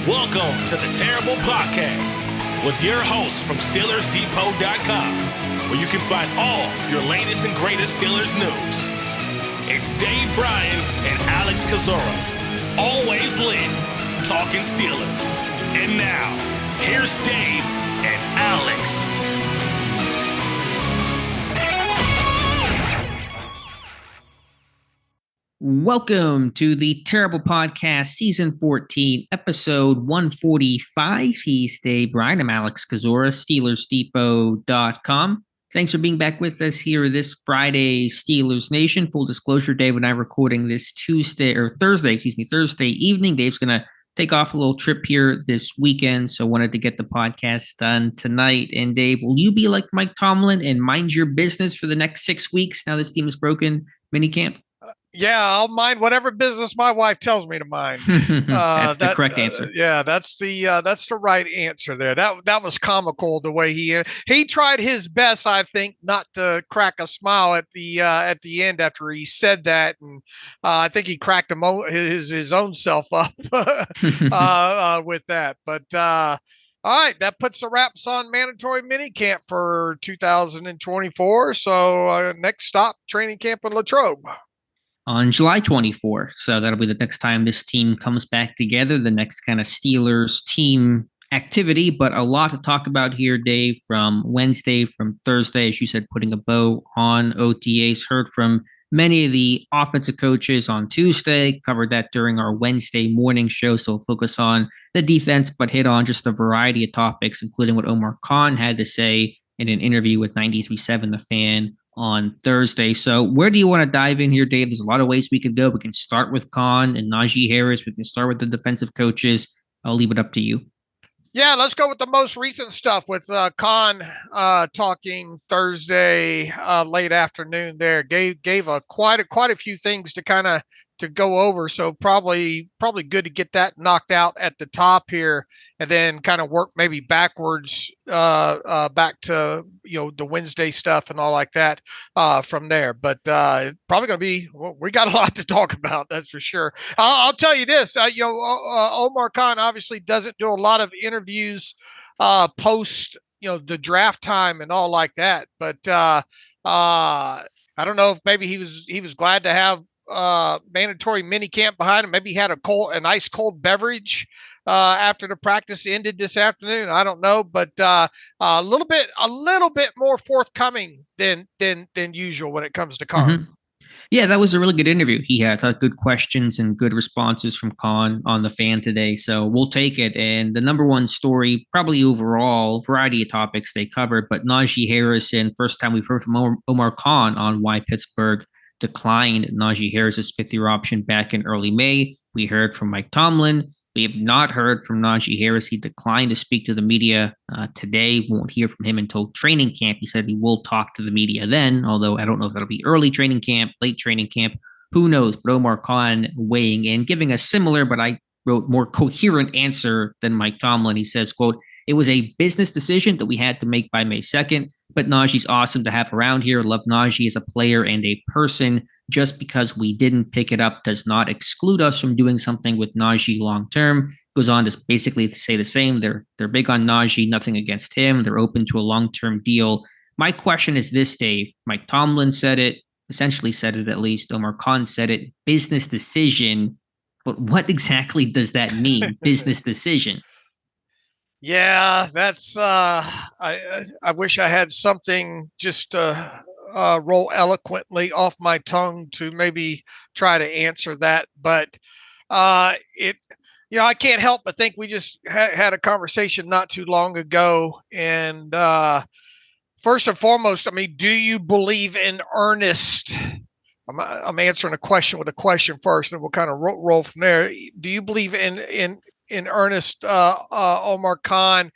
Welcome to the Terrible Podcast with your hosts from SteelersDepot.com, where you can find all your latest and greatest Steelers news. It's Dave Bryan and Alex Kozora, always lit, talking Steelers. And now, here's Dave and Alex. Welcome to the Terrible Podcast, Season 14, Episode 145. He's Dave Bryan. I'm Alex Kozora, SteelersDepot.com. Thanks for being back with us here this Friday, Steelers Nation. Full disclosure, Dave and I are recording this Thursday evening. Dave's going to take off a little trip here this weekend, so wanted to get the podcast done tonight. And Dave, will you be like Mike Tomlin and mind your business for the next 6 weeks now this team is broken minicamp? Yeah, I'll mind whatever business my wife tells me to mind. That's the correct answer. Yeah, that's the right answer there. That was comical the way he tried his best, I think, not to crack a smile at the end after he said that, and I think he cracked his own self up with that. But all right, that puts the wraps on mandatory minicamp for 2024. So next stop, training camp in Latrobe. On July 24th. So that'll be the next time this team comes back together, the next kind of Steelers team activity. But a lot to talk about here, Dave, from Wednesday, from Thursday, as you said, putting a bow on OTAs. Heard from many of the offensive coaches on Tuesday, covered that during our Wednesday morning show. So we'll focus on the defense, but hit on just a variety of topics, including what Omar Khan had to say in an interview with 93.7 The Fan on Thursday. So where do you want to dive in here, Dave? There's a lot of ways we could go. We can start with Khan and Najee Harris. We can start with the defensive coaches. I'll leave it up to you. Yeah, let's go with the most recent stuff with Khan talking Thursday late afternoon there. Gave quite a few things to go over. So probably good to get that knocked out at the top here, and then kind of work maybe backwards back to the Wednesday stuff and all like that from there. But probably going to be we got a lot to talk about, that's for sure. I'll tell you this, Omar Khan obviously doesn't do a lot of interviews post the draft time and all like that. But I don't know if maybe he was glad to have mandatory minicamp behind him. Maybe he had a nice cold beverage after the practice ended this afternoon. I don't know, but a little bit more forthcoming than usual when it comes to Khan. Mm-hmm. Yeah, that was a really good interview. He had good questions and good responses from Khan on The Fan today. So we'll take it. And the number one story, probably overall, variety of topics they covered, but Najee Harris, and first time we've heard from Omar Khan on why Pittsburgh declined Najee Harris's fifth-year option back in early May. We heard from Mike Tomlin. We have not heard from Najee Harris. He declined to speak to the media today. We won't hear from him until training camp. He said he will talk to the media then, although I don't know if that'll be early training camp, late training camp. Who knows? But Omar Khan weighing in, giving a similar, but I wrote more coherent answer than Mike Tomlin. He says, quote, "It was a business decision that we had to make by May 2nd, but Najee's awesome to have around here. Love Najee as a player and a person. Just because we didn't pick it up does not exclude us from doing something with Najee long term." Goes on to basically say the same. They're big on Najee, nothing against him. They're open to a long-term deal. My question is this, Dave. Mike Tomlin said it, essentially said it at least. Omar Khan said it. Business decision. But what exactly does that mean? Business decision. Yeah, that's I wish I had something just to roll eloquently off my tongue to maybe try to answer that. But I can't help but think we just had a conversation not too long ago. And first and foremost, I mean, do you believe in earnest? I'm answering a question with a question first, and we'll kind of roll from there. Do you believe in earnest, Omar Khan?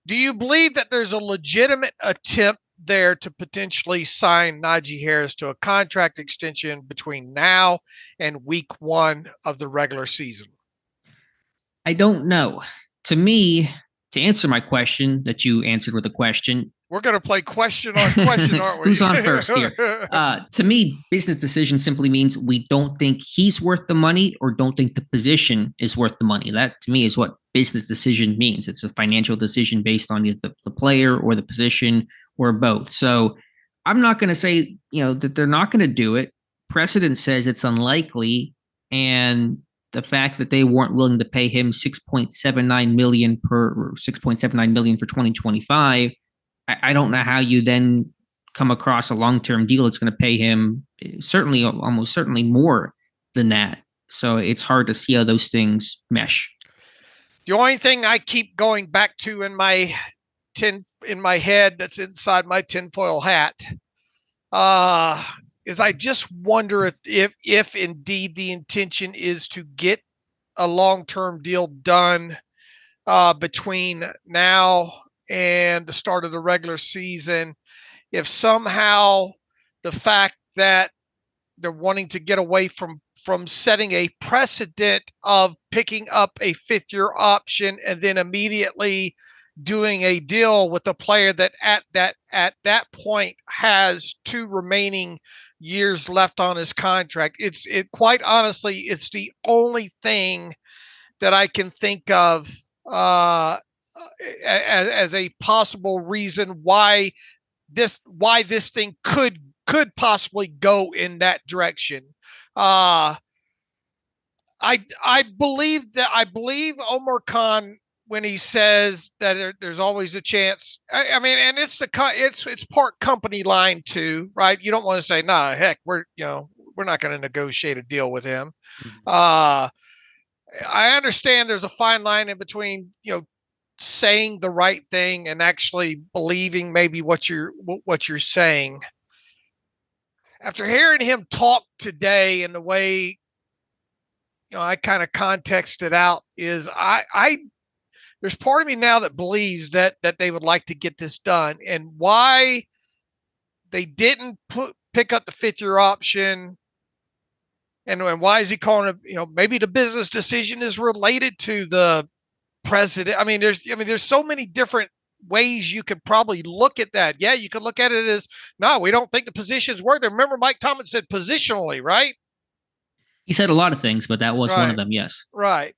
Do you believe that there's a legitimate attempt there to potentially sign Najee Harris to a contract extension between now and week 1 of the regular season? I don't know. To me, to answer my question that you answered with a question, We're going to play question on question, aren't we? Who's on first here? To me, business decision simply means we don't think he's worth the money or don't think the position is worth the money. That, to me, is what business decision means. It's a financial decision based on either the player or the position or both. So I'm not going to say, that they're not going to do it. Precedent says it's unlikely. And the fact that they weren't willing to pay him $6.79 million for 2025, I don't know how you then come across a long-term deal that's going to pay him almost certainly more than that. So it's hard to see how those things mesh. The only thing I keep going back to in my head that's inside my tinfoil hat is I just wonder if indeed the intention is to get a long-term deal done between now and the start of the regular season, if somehow the fact that they're wanting to get away from setting a precedent of picking up a fifth-year option and then immediately doing a deal with a player that at that point has 2 remaining years left on his contract. Quite honestly, it's the only thing that I can think of as a possible reason why this thing could possibly go in that direction. I believe Omar Khan when he says that there's always a chance. I mean, and it's part company line too, right? You don't want to say, nah, heck, we're not going to negotiate a deal with him. I understand there's a fine line in between, saying the right thing and actually believing maybe what you're saying. After hearing him talk today and the way, I kind of contexted out is there's part of me now that believes that they would like to get this done, and why they didn't pick up the 5th-year option. And why is he calling it, maybe the business decision is related to the president. There's so many different ways you could probably look at that. Yeah, you could look at it as, no, we don't think the position's worth it. Remember Mike Tomlin said positionally, right? He said a lot of things, but that was one of them, yes. Right.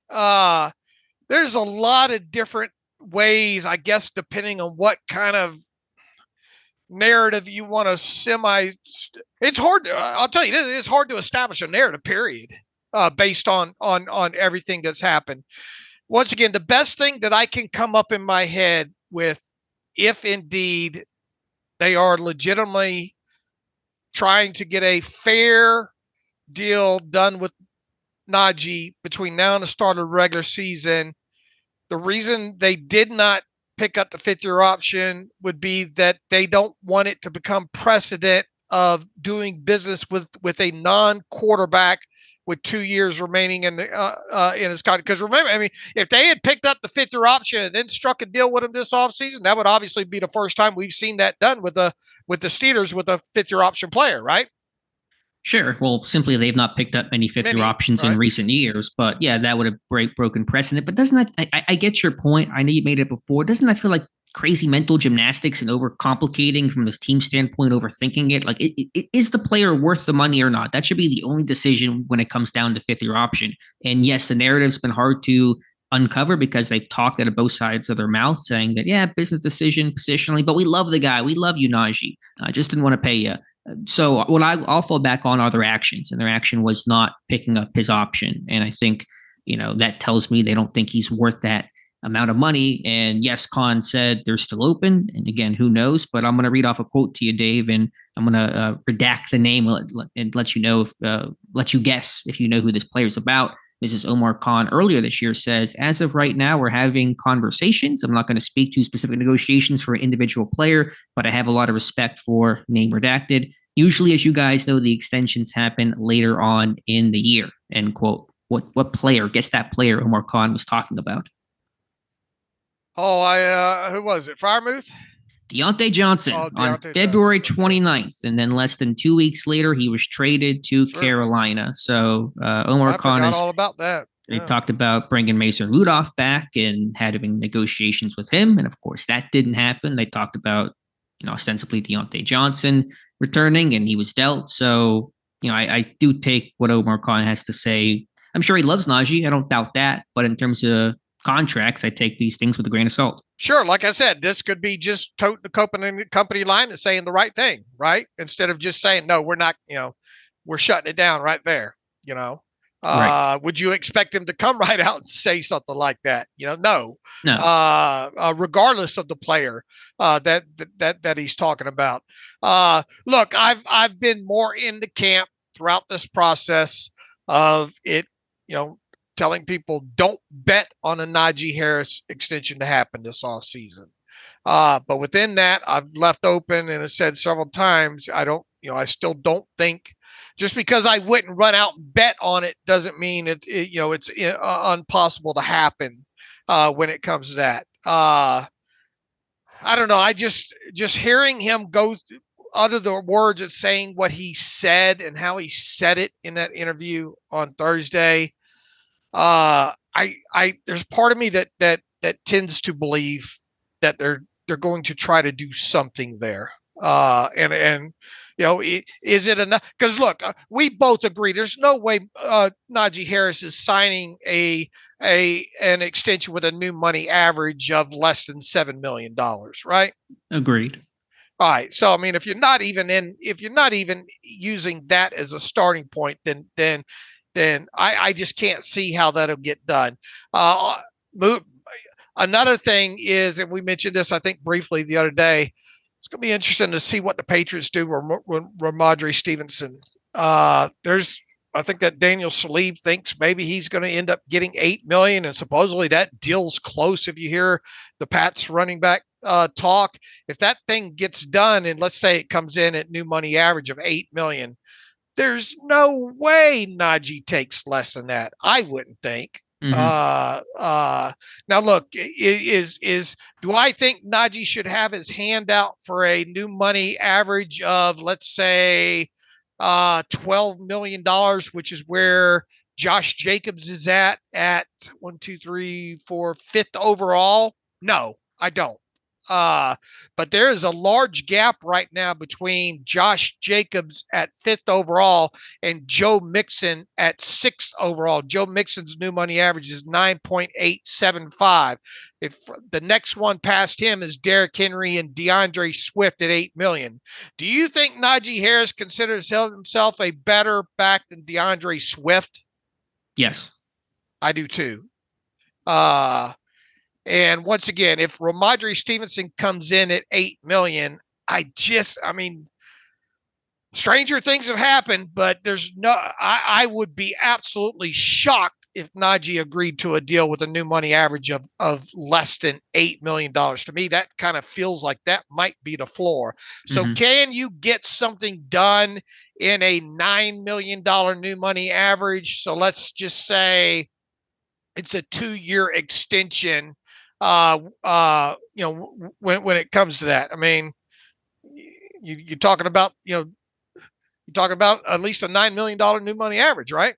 There's a lot of different ways, I guess, depending on what kind of narrative you want to it's hard. I'll tell you, it's hard to establish a narrative, period, based on everything that's happened. Once again, the best thing that I can come up in my head with, if indeed they are legitimately trying to get a fair deal done with Najee between now and the start of the regular season, the reason they did not pick up the 5th-year option would be that they don't want it to become precedent of doing business with a non-quarterback with 2 years remaining in his contract. Because remember, if they had picked up the 5th-year option and then struck a deal with him this offseason, that would obviously be the first time we've seen that done with the Steelers with a 5th-year option player, right? Sure. Well, simply they've not picked up many 5th-year options in recent years, but yeah, that would have broken precedent. But doesn't that, I get your point. I know you made it before. Doesn't that feel like crazy mental gymnastics and overcomplicating from this team standpoint, overthinking it? Like, is the player worth the money or not? That should be the only decision when it comes down to 5th-year option. And yes, the narrative's been hard to uncover because they've talked out of both sides of their mouth saying that, yeah, business decision positionally, but we love the guy. We love you, Najee. I just didn't want to pay you. So what I'll fall back on are their actions, and their action was not picking up his option. And I think, that tells me they don't think he's worth that amount of money. And yes, Khan said they're still open. And again, who knows? But I'm going to read off a quote to you, Dave, and I'm going to redact the name and let you know let you guess if you know who this player is about. This is Omar Khan earlier this year says, as of right now, we're having conversations. I'm not going to speak to specific negotiations for an individual player, but I have a lot of respect for name redacted. Usually, as you guys know, the extensions happen later on in the year, end quote. What player? Guess that player Omar Khan was talking about. Oh, who was it? Freiermuth? Deontay Johnson on February 29th. And then less than 2 weeks later, he was traded to Carolina. So Omar Khan is all about that. They talked about bringing Mason Rudolph back and having negotiations with him. And of course, that didn't happen. They talked about ostensibly Deontay Johnson returning, and he was dealt. So, I do take what Omar Khan has to say. I'm sure he loves Najee. I don't doubt that. But in terms of contracts, I take these things with a grain of salt. Sure. Like I said, this could be just toting the company line and saying the right thing, right? Instead of just saying, no, we're not, we're shutting it down right there, Right. Would you expect him to come right out and say something like that? No. Regardless of the player that he's talking about. Look, I've been more in the camp throughout this process of it, telling people don't bet on a Najee Harris extension to happen this offseason. But within that, I've left open and have said several times, I still don't think. Just because I wouldn't run out and bet on it doesn't mean it's impossible to happen when it comes to that. I don't know. I just hearing him go utter the words of saying what he said and how he said it in that interview on Thursday. There's part of me that tends to believe that they're going to try to do something there. Is it enough? Because look, we both agree there's no way Najee Harris is signing an extension with a new money average of less than $7 million, right? Agreed. All right. So I mean, if you're not even using that as a starting point, then I just can't see how that'll get done. Another thing is, and we mentioned this, I think, briefly the other day, it's going to be interesting to see what the Patriots do with Rhamondre Stevenson. I think that Daniel Salib thinks maybe he's going to end up getting $8 million, and supposedly that deal's close. If you hear the Pats running back talk, if that thing gets done, and let's say it comes in at new money average of $8 million, there's no way Najee takes less than that. I wouldn't think. Mm-hmm. Now look, do I think Najee should have his hand out for a new money average of, let's say, $12 million, which is where Josh Jacobs is at 1, 2, 3, 4, 5th overall? No, I don't. But there is a large gap right now between Josh Jacobs at 5th overall and Joe Mixon at 6th overall. Joe Mixon's new money average is 9.875. If the next one past him is Derrick Henry and DeAndre Swift at $8 million. Do you think Najee Harris considers himself a better back than DeAndre Swift? Yes, I do too. And once again, if Rhamondre Stevenson comes in at $8 million, stranger things have happened, but I would be absolutely shocked if Najee agreed to a deal with a new money average of less than $8 million. To me, that kind of feels like that might be the floor. So Can you get something done in a $9 million new money average? So let's just say it's a 2-year extension. When it comes to that, I mean, you're talking about at least a $9 million new money average, right?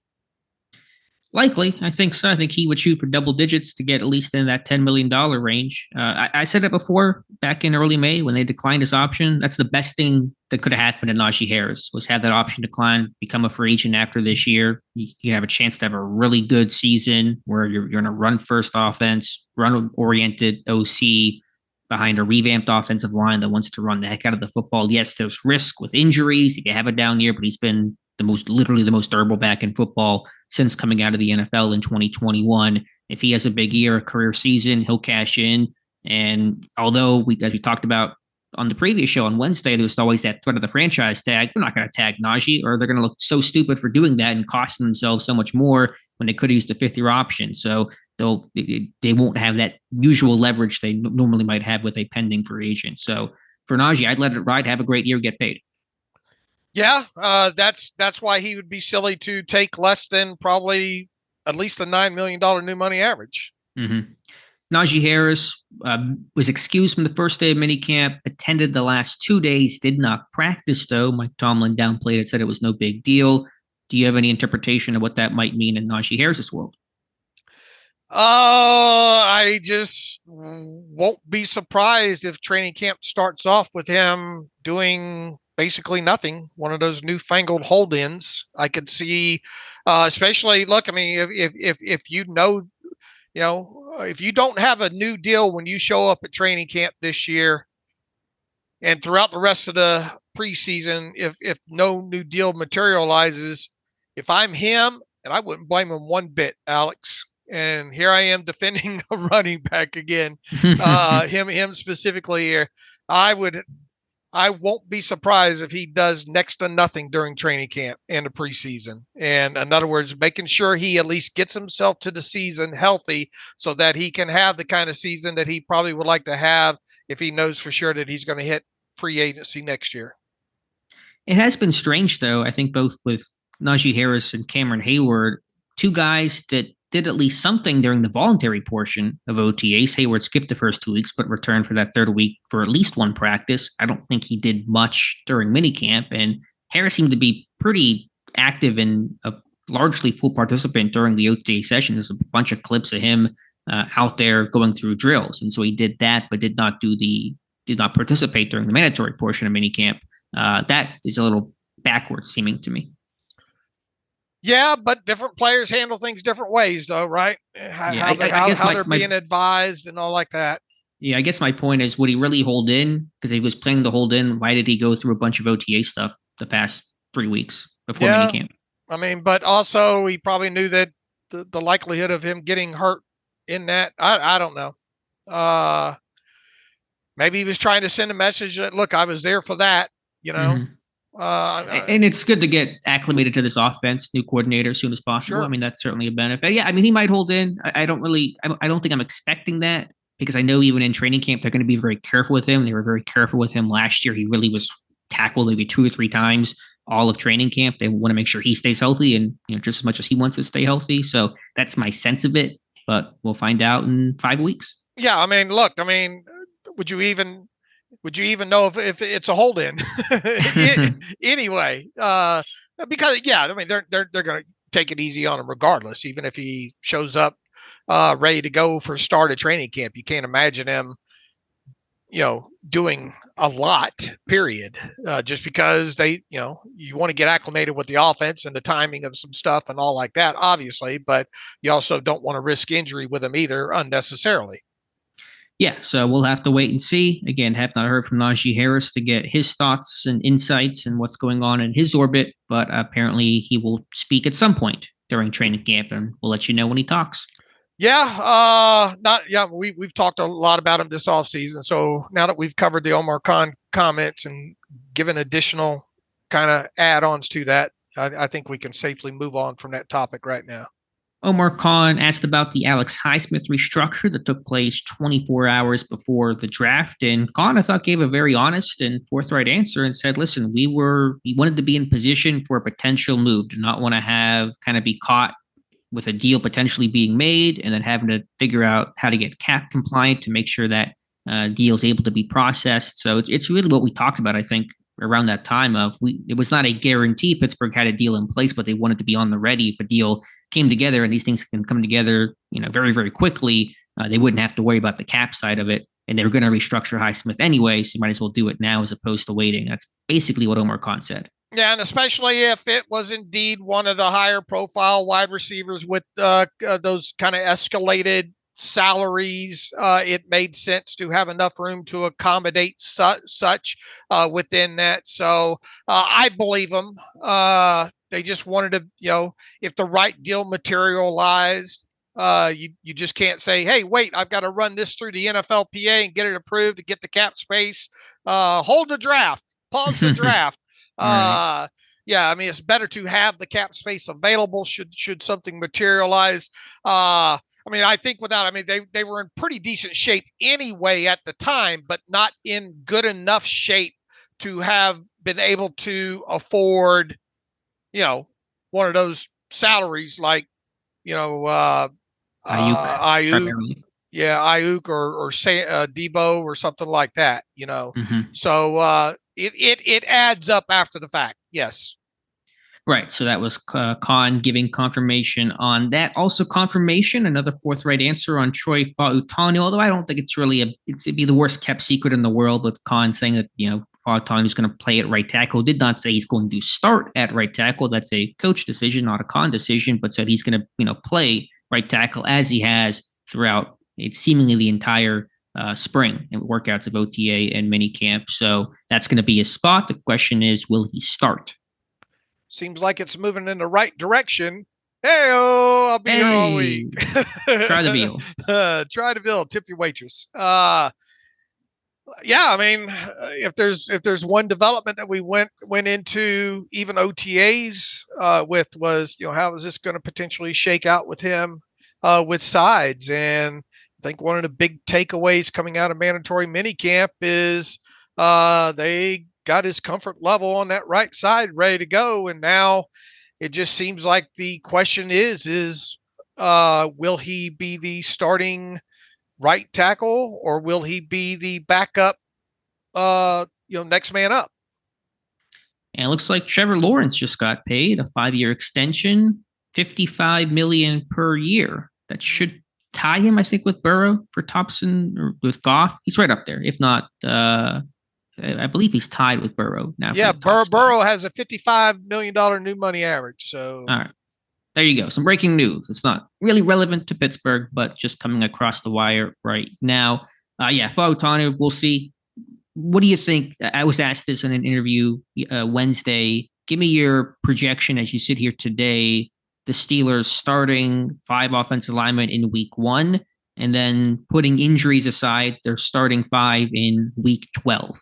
Likely. I think so. I think he would shoot for double digits to get at least in that $10 million range. I said it before back in early May when they declined his option. That's the best thing that could have happened to Najee Harris, was have that option decline, become a free agent after this year. You have a chance to have a really good season where you're in a run-first offense, run-oriented OC behind a revamped offensive line that wants to run the heck out of the football. Yes, there's risk with injuries if you have a down year, but he's been literally the most durable back in football since coming out of the NFL in 2021. If he has a big year, a career season, he'll cash in. And although as we talked about on the previous show on Wednesday, there was always that threat of the franchise tag. They're not going to tag Najee, or they're going to look so stupid for doing that and costing themselves so much more when they could have used a 5th-year option. So they won't have that usual leverage they normally might have with a pending free agent. So for Najee, I'd let it ride, have a great year, get paid. Yeah, that's why he would be silly to take less than probably at least a $9 million new money average. Mm-hmm. Najee Harris was excused from the first day of minicamp, attended the last 2 days, did not practice, though. Mike Tomlin downplayed it, said it was no big deal. Do you have any interpretation of what that might mean in Najee Harris's world? I just won't be surprised if training camp starts off with him doing basically nothing. One of those newfangled hold-ins. I could see, especially look. I mean, if if you don't have a new deal when you show up at training camp this year, and throughout the rest of the preseason, if no new deal materializes, if I'm him, and I wouldn't blame him one bit, Alex. And here I am defending a running back again, him specifically here. I won't be surprised if he does next to nothing during training camp and the preseason. And in other words, making sure he at least gets himself to the season healthy so that he can have the kind of season that he probably would like to have if he knows for sure that he's going to hit free agency next year. It has been strange, though, I think both with Najee Harris and Cameron Hayward, two guys that did at least something during the voluntary portion of OTAs. Hayward skipped the first 2 weeks, but returned for that third week for at least one practice. I don't think he did much during minicamp, and Harris seemed to be pretty active and a largely full participant during the OTA session. There's a bunch of clips of him out there going through drills, and so he did that, but did not participate during the mandatory portion of minicamp. That is a little backwards seeming to me. Yeah, but different players handle things different ways, though, right? How they're being advised and all like that. Yeah, I guess my point is, would he really hold in? Because if he was planning to hold in, why did he go through a bunch of OTA stuff the past 3 weeks before minicamp? I mean, but also he probably knew that the likelihood of him getting hurt in that, I don't know. Maybe he was trying to send a message that, look, I was there for that, Mm-hmm. And it's good to get acclimated to this offense, new coordinator as soon as possible. Sure. I mean, that's certainly a benefit. Yeah, I mean, he might hold in. I don't think I'm expecting that, because I know even in training camp, they're going to be very careful with him. They were very careful with him last year. He really was tackled maybe 2 or 3 times all of training camp. They want to make sure he stays healthy, and just as much as he wants to stay healthy. So that's my sense of it, but we'll find out in 5 weeks. Yeah, I mean, look, would you even know if it's a hold in anyway? Because I mean, they're going to take it easy on him regardless, even if he shows up ready to go for start of training camp. You can't imagine him, doing a lot, period, just because you want to get acclimated with the offense and the timing of some stuff and all like that, obviously, but you also don't want to risk injury with him either unnecessarily. Yeah, so we'll have to wait and see. Again, have not heard from Najee Harris to get his thoughts and insights and what's going on in his orbit, but apparently he will speak at some point during training camp, and we'll let you know when he talks. Yeah, we've talked a lot about him this offseason. So now that we've covered the Omar Khan comments and given additional kind of add-ons to that, I think we can safely move on from that topic right now. Omar Khan asked about the Alex Highsmith restructure that took place 24 hours before the draft. And Khan, I thought, gave a very honest and forthright answer and said, listen, we wanted to be in position for a potential move, to not want to be caught with a deal potentially being made and then having to figure out how to get cap compliant to make sure that deal is able to be processed. So it's really what we talked about, I think, around that time it was not a guarantee Pittsburgh had a deal in place, but they wanted to be on the ready if a deal came together, and these things can come together, very, very quickly. They wouldn't have to worry about the cap side of it, and they were going to restructure Highsmith anyway, so you might as well do it now as opposed to waiting. That's basically what Omar Khan said. Yeah, and especially if it was indeed one of the higher profile wide receivers with those kind of escalated salaries, it made sense to have enough room to accommodate such within that. So I believe them. They just wanted to, if the right deal materialized, you just can't say, hey, wait, I've got to run this through the NFLPA and get it approved to get the cap space. Hold the draft, pause the draft. Right. Yeah, I mean, it's better to have the cap space available should something materialize. I think they were in pretty decent shape anyway at the time, but not in good enough shape to have been able to afford, one of those salaries like, Ayuk. Yeah, Ayuk or say Debo or something like that, Mm-hmm. So it adds up after the fact. Yes. Right. So that was Khan giving confirmation on that. Also confirmation, another forthright answer on Troy Fautanu, although I don't think it's really it'd be the worst kept secret in the world with Khan saying that, Fautanu is going to play at right tackle. Did not say he's going to start at right tackle. That's a coach decision, not a Khan decision, but said he's going to, play right tackle as he has throughout seemingly the entire spring and workouts of OTA and minicamp. So that's going to be his spot. The question is, will he start? Seems like it's moving in the right direction. I'll be here all week. Try the veal. Try the veal. Tip your waitress. Yeah, I mean, if there's one development that we went into even OTAs with was, how is this going to potentially shake out with him with sides? And I think one of the big takeaways coming out of mandatory minicamp is they got his comfort level on that right side ready to go. And now it just seems like the question is will he be the starting right tackle or will he be the backup, next man up? And it looks like Trevor Lawrence just got paid a 5-year extension, $55 million per year. That should tie him, I think, with Burrow for Thompson or with Goff. He's right up there. If not, I believe he's tied with Burrow now. Yeah, Burrow has a $55 million new money average. So, all right, there you go. Some breaking news. It's not really relevant to Pittsburgh, but just coming across the wire right now. Fautanu, we'll see. What do you think? I was asked this in an interview Wednesday. Give me your projection as you sit here today. The Steelers starting 5 offensive linemen in week 1, and then putting injuries aside, they're starting 5 in week 12.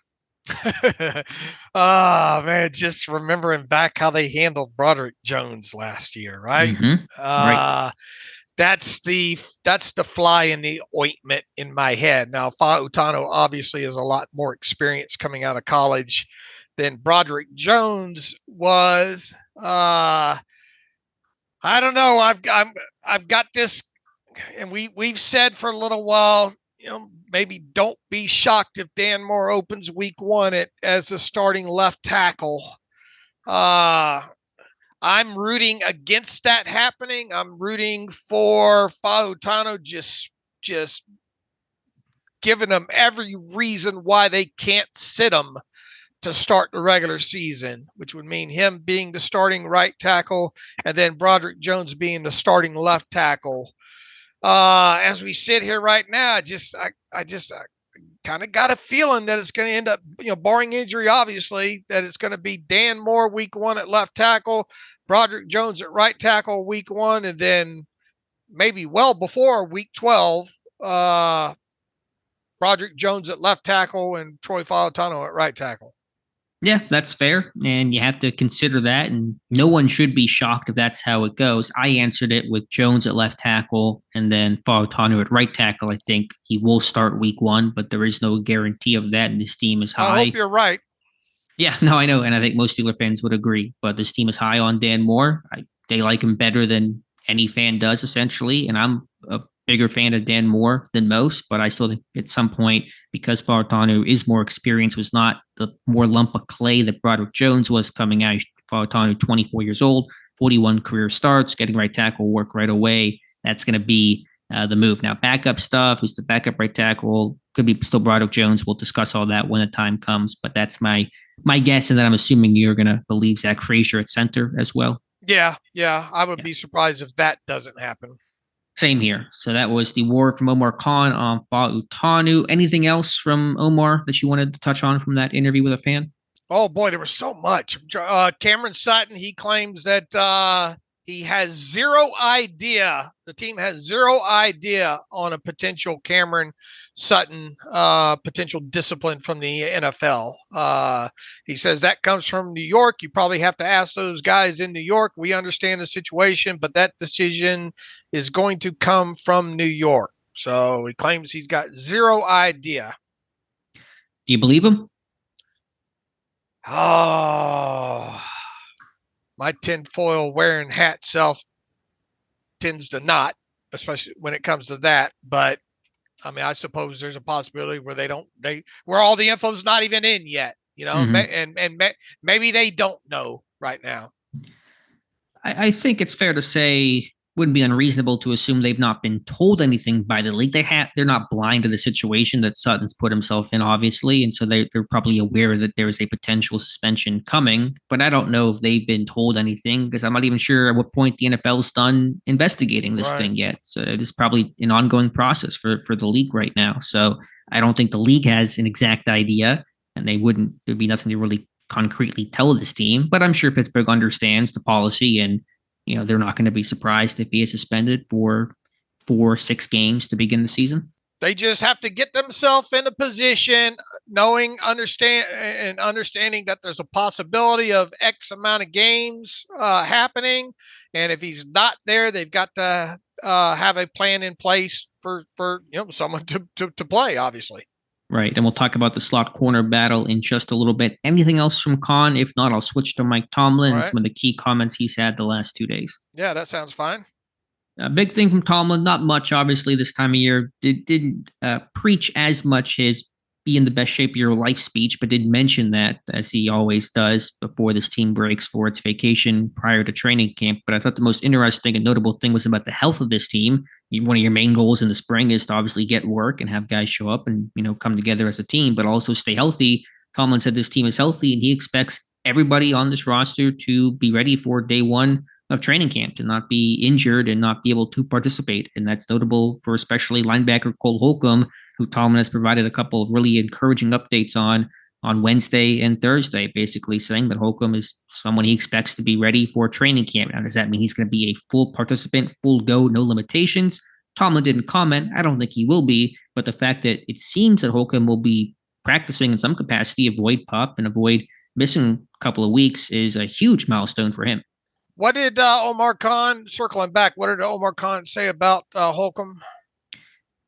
Oh man, just remembering back how they handled Broderick Jones last year, right? Mm-hmm. Right. That's the fly in the ointment in my head. Now, Fautanu obviously has a lot more experience coming out of college than Broderick Jones was. I don't know. I've got this, and we've said for a little while, maybe don't be shocked if Dan Moore opens week 1 as the starting left tackle. I'm rooting against that happening. I'm rooting for Fautanu just giving them every reason why they can't sit him to start the regular season, which would mean him being the starting right tackle and then Broderick Jones being the starting left tackle. As we sit here right now, I kind of got a feeling that it's going to end up, barring injury, obviously, that it's going to be Dan Moore week 1 at left tackle, Broderick Jones at right tackle week 1, and then maybe well before week 12, Broderick Jones at left tackle and Troy Fautanu at right tackle. Yeah, that's fair. And you have to consider that. And no one should be shocked if that's how it goes. I answered it with Jones at left tackle and then Fautanu at right tackle. I think he will start week 1, but there is no guarantee of that. And this team is high. I hope you're right. Yeah, no, I know. And I think most Steeler fans would agree. But this team is high on Dan Moore. They like him better than any fan does, essentially. And I'm a bigger fan of Dan Moore than most, but I still think at some point, because Fautanu is more experienced, was not the more lump of clay that Broderick Jones was coming out. Fautanu, 24 years old, 41 career starts, getting right tackle work right away. That's going to be the move. Now, backup stuff, who's the backup right tackle? Could be still Broderick Jones. We'll discuss all that when the time comes, but that's my guess, and then I'm assuming you're going to believe Zach Frazier at center as well. Yeah. I would be surprised if that doesn't happen. Same here. So that was the word from Omar Khan on Fautanu. Anything else from Omar that you wanted to touch on from that interview with a fan? Oh, boy, there was so much. Cameron Sutton, he claims that he has zero idea. The team has zero idea on a potential Cameron Sutton potential discipline from the NFL. He says that comes from New York. You probably have to ask those guys in New York. We understand the situation, but that decision is going to come from New York. So he claims he's got zero idea. Do you believe him? Oh, my tinfoil wearing hat self tends to not, especially when it comes to that. But I mean, I suppose there's a possibility where where all the info's not even in yet, Mm-hmm. and maybe they don't know right now. I think it's fair to say, wouldn't be unreasonable to assume they've not been told anything by the league. They're not blind to the situation that Sutton's put himself in, obviously, and so they're probably aware that there is a potential suspension coming. But I don't know if they've been told anything, because I'm not even sure at what point the NFL's done investigating this thing yet. So it is probably an ongoing process for the league right now. So I don't think the league has an exact idea, and there'd be nothing to really concretely tell this team. But I'm sure Pittsburgh understands the policy, and they're not going to be surprised if he is suspended for 4-6 games to begin the season. They just have to get themselves in a position, understanding that there's a possibility of X amount of games happening. And if he's not there, they've got to have a plan in place for someone to play, obviously. Right. And we'll talk about the slot corner battle in just a little bit. Anything else from Khan? If not, I'll switch to Mike Tomlin and some of the key comments he's had the last 2 days. Yeah, that sounds fine. A big thing from Tomlin, not much, obviously, this time of year. Didn't preach as much his be in the best shape of your life speech, but did mention that, as he always does, before this team breaks for its vacation prior to training camp. But I thought the most interesting and notable thing was about the health of this team. One of your main goals in the spring is to obviously get work and have guys show up and come together as a team, but also stay healthy. Tomlin said this team is healthy, and he expects everybody on this roster to be ready for day one of training camp, to not be injured and not be able to participate. And that's notable for especially linebacker Cole Holcomb, who Tomlin has provided a couple of really encouraging updates on Wednesday and Thursday, basically saying that Holcomb is someone he expects to be ready for training camp. Now, does that mean he's going to be a full participant, full go, no limitations? Tomlin didn't comment. I don't think he will be, but the fact that it seems that Holcomb will be practicing in some capacity, avoid PUP and avoid missing a couple of weeks, is a huge milestone for him. What did Omar Khan, circling back, what did Omar Khan say about Holcomb?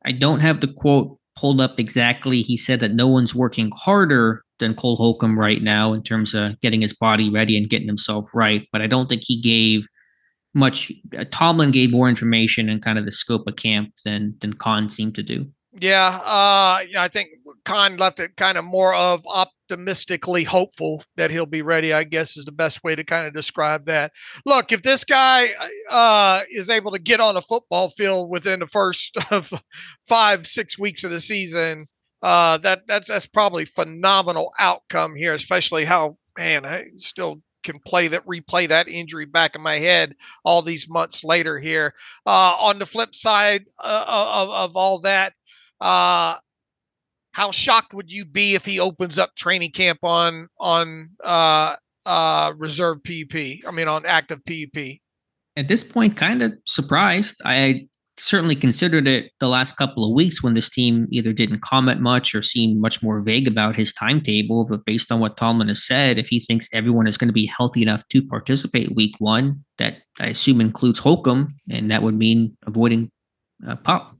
I don't have the quote pulled up exactly. He said that no one's working harder than Cole Holcomb right now in terms of getting his body ready and getting himself right. But I don't think he gave much. Tomlin gave more information and kind of the scope of camp than Khan seemed to do. Yeah, I think Khan left it kind of more of optimistically hopeful that he'll be ready, I guess, is the best way to kind of describe that. Look, if this guy is able to get on a football field within the first 5-6 weeks of the season, that's probably phenomenal outcome here, especially how, man, I still can replay that injury back in my head all these months later here. On the flip side of all that, how shocked would you be if he opens up training camp on reserve PUP? I mean, on active PUP. At this point, kind of surprised. I certainly considered it the last couple of weeks when this team either didn't comment much or seemed much more vague about his timetable. But based on what Tomlin has said, if he thinks everyone is going to be healthy enough to participate week one, that I assume includes Holcomb, and that would mean avoiding PUP.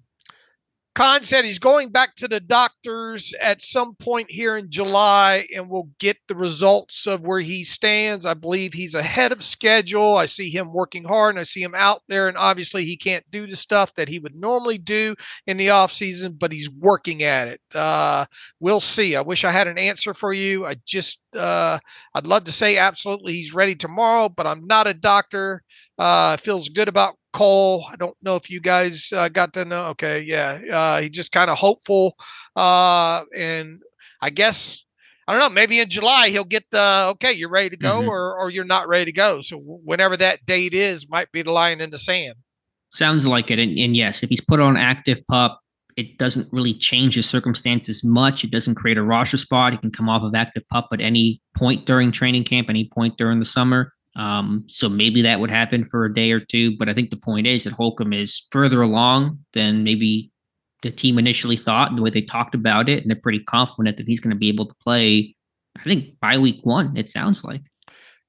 Khan said he's going back to the doctors at some point here in July, and we'll get the results of where he stands. I believe he's ahead of schedule. I see him working hard, and I see him out there, and obviously he can't do the stuff that he would normally do in the offseason, but he's working at it. We'll see. I wish I had an answer for you. I'd love to say absolutely he's ready tomorrow, but I'm not a doctor. Feels good about Cole. I don't know if you guys got to know. Okay, yeah. He just kind of hopeful. And I guess, I don't know, maybe in July he'll get okay, you're ready to go, or you're not ready to go. So whenever that date is, might be the line in the sand. Sounds like it. And yes, if he's put on active PUP, it doesn't really change his circumstances much. It doesn't create a roster spot. He can come off of active PUP at any point during training camp, any point during the summer. So maybe that would happen for a day or two, but I think the point is that Holcomb is further along than maybe the team initially thought, and the way they talked about it, and they're pretty confident that he's going to be able to play, I think, by week one, it sounds like.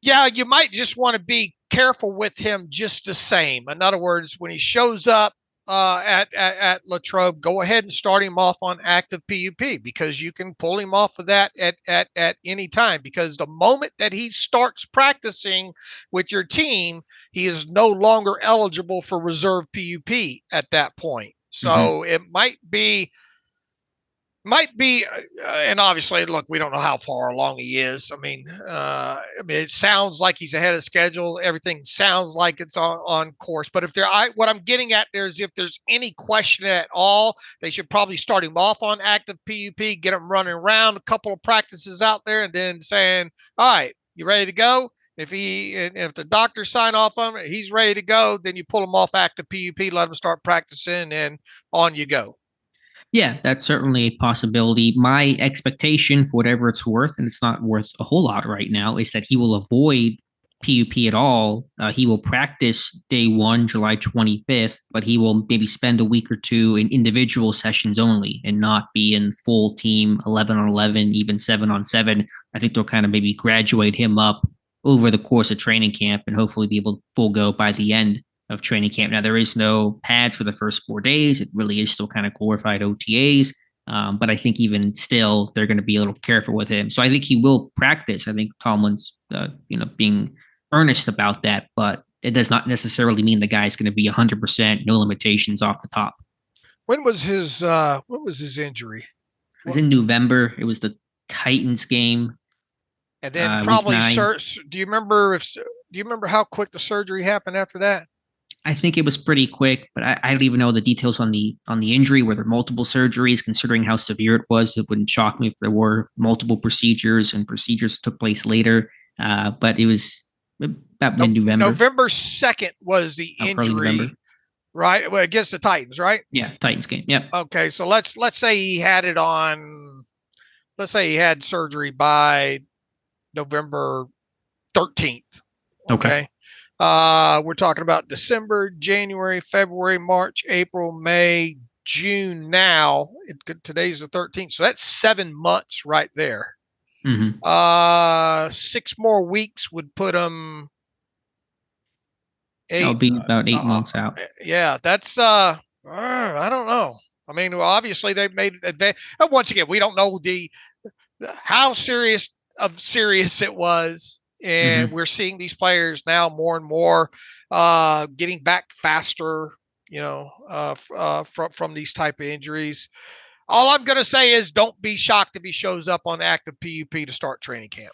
Yeah, you might just want to be careful with him just the same. In other words, when he shows up at Latrobe, go ahead and start him off on active PUP, because you can pull him off of that at any time, because the moment that he starts practicing with your team, he is no longer eligible for reserve PUP at that point. So it might be Might be, and obviously, look, we don't know how far along he is. It sounds like he's ahead of schedule. Everything sounds like it's on course. But what I'm getting at there is if there's any question at all, they should probably start him off on active PUP, get him running around a couple of practices out there, and then saying, "All right, you ready to go?" If the doctors sign off on it, he's ready to go. Then you pull him off active PUP, let him start practicing, and on you go. Yeah, that's certainly a possibility. My expectation, for whatever it's worth, and it's not worth a whole lot right now, is that he will avoid PUP at all. He will practice day one, July 25th, but he will maybe spend a week or two in individual sessions only and not be in full team 11 on 11, even 7 on 7. I think they'll kind of maybe graduate him up over the course of training camp and hopefully be able to full go by the end of training camp. Now, there is no pads for the first 4 days. It really is still kind of glorified OTAs. But I think even still, they're going to be a little careful with him. So I think he will practice. I think Tomlin's, being earnest about that, but it does not necessarily mean the guy's going to be 100%, no limitations off the top. When was his injury? It was in November. It was the Titans game. And then probably, do you remember how quick the surgery happened after that? I think it was pretty quick, but I don't even know the details on the injury. Were there multiple surgeries? Considering how severe it was, it wouldn't shock me if there were multiple procedures and procedures that took place later. But it was about mid-November. November 2nd was the injury, right? Well, against the Titans, right? Yeah, Titans game. Yep. Okay, so let's say he had it on. Let's say he had surgery by November 13th. Okay. We're talking about December, January, February, March, April, May, June. Now, today's the 13th. So that's 7 months right there. Mm-hmm. 6 more weeks would put him. That'll be about 8 months out. Yeah, that's, I don't know. I mean, obviously they've made advance. Once again, we don't know how serious it was. And we're seeing these players now more and more getting back faster, from these type of injuries. All I'm going to say is don't be shocked if he shows up on active PUP to start training camp.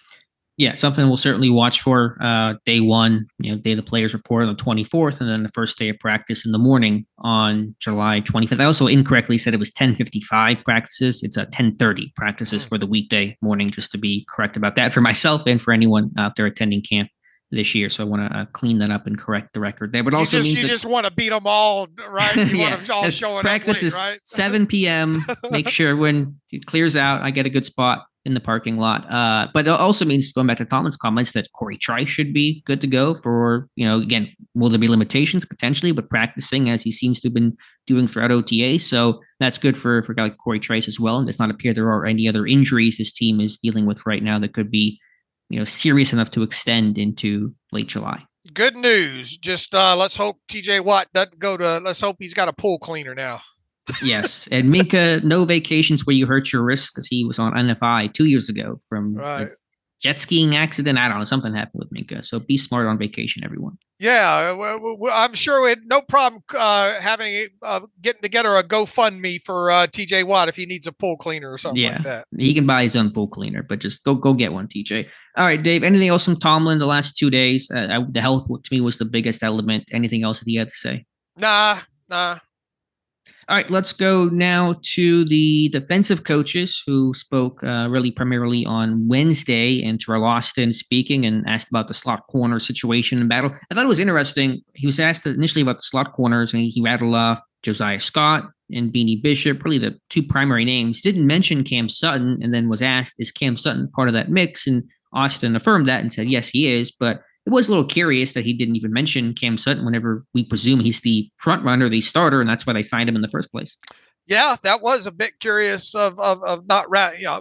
Yeah, something we'll certainly watch for day one, day the players report on the 24th, and then the first day of practice in the morning on July 25th. I also incorrectly said it was 10:55 practices. It's 10:30 practices for the weekday morning, just to be correct about that for myself and for anyone out there attending camp this year. So I want to clean that up and correct the record there. But also you just want to beat them all, right? You want them all showing practice up late, is right? 7 p.m. Make sure when it clears out, I get a good spot in the parking lot. But it also means, going back to Tomlin's comments, that Corey Trice should be good to go for, again, will there be limitations potentially, but practicing as he seems to have been doing throughout OTA. So that's good for a guy like Corey Trice as well. And it does not appear there are any other injuries this team is dealing with right now that could be, serious enough to extend into late July. Good news. Just let's hope TJ Watt doesn't let's hope he's got a pool cleaner now. Yes. And Minka, no vacations where you hurt your wrist, because he was on NFI 2 years ago from a jet skiing accident. I don't know. Something happened with Minka. So be smart on vacation, everyone. Yeah. I'm sure we had no problem getting together a GoFundMe for TJ Watt if he needs a pool cleaner or something like that. He can buy his own pool cleaner, but just go get one, TJ. All right, Dave, anything else from Tomlin the last 2 days? The health to me was the biggest element. Anything else that he had to say? Nah. All right, let's go now to the defensive coaches who spoke really primarily on Wednesday, and Terrell Austin speaking and asked about the slot corner situation and battle. I thought it was interesting. He was asked initially about the slot corners, and he rattled off Josiah Scott and Beanie Bishop, really the two primary names. Didn't mention Cam Sutton, and then was asked, is Cam Sutton part of that mix? And Austin affirmed that and said, yes, he is, but it was a little curious that he didn't even mention Cam Sutton whenever we presume he's the front runner, the starter, and that's why they signed him in the first place. Yeah, that was a bit curious of not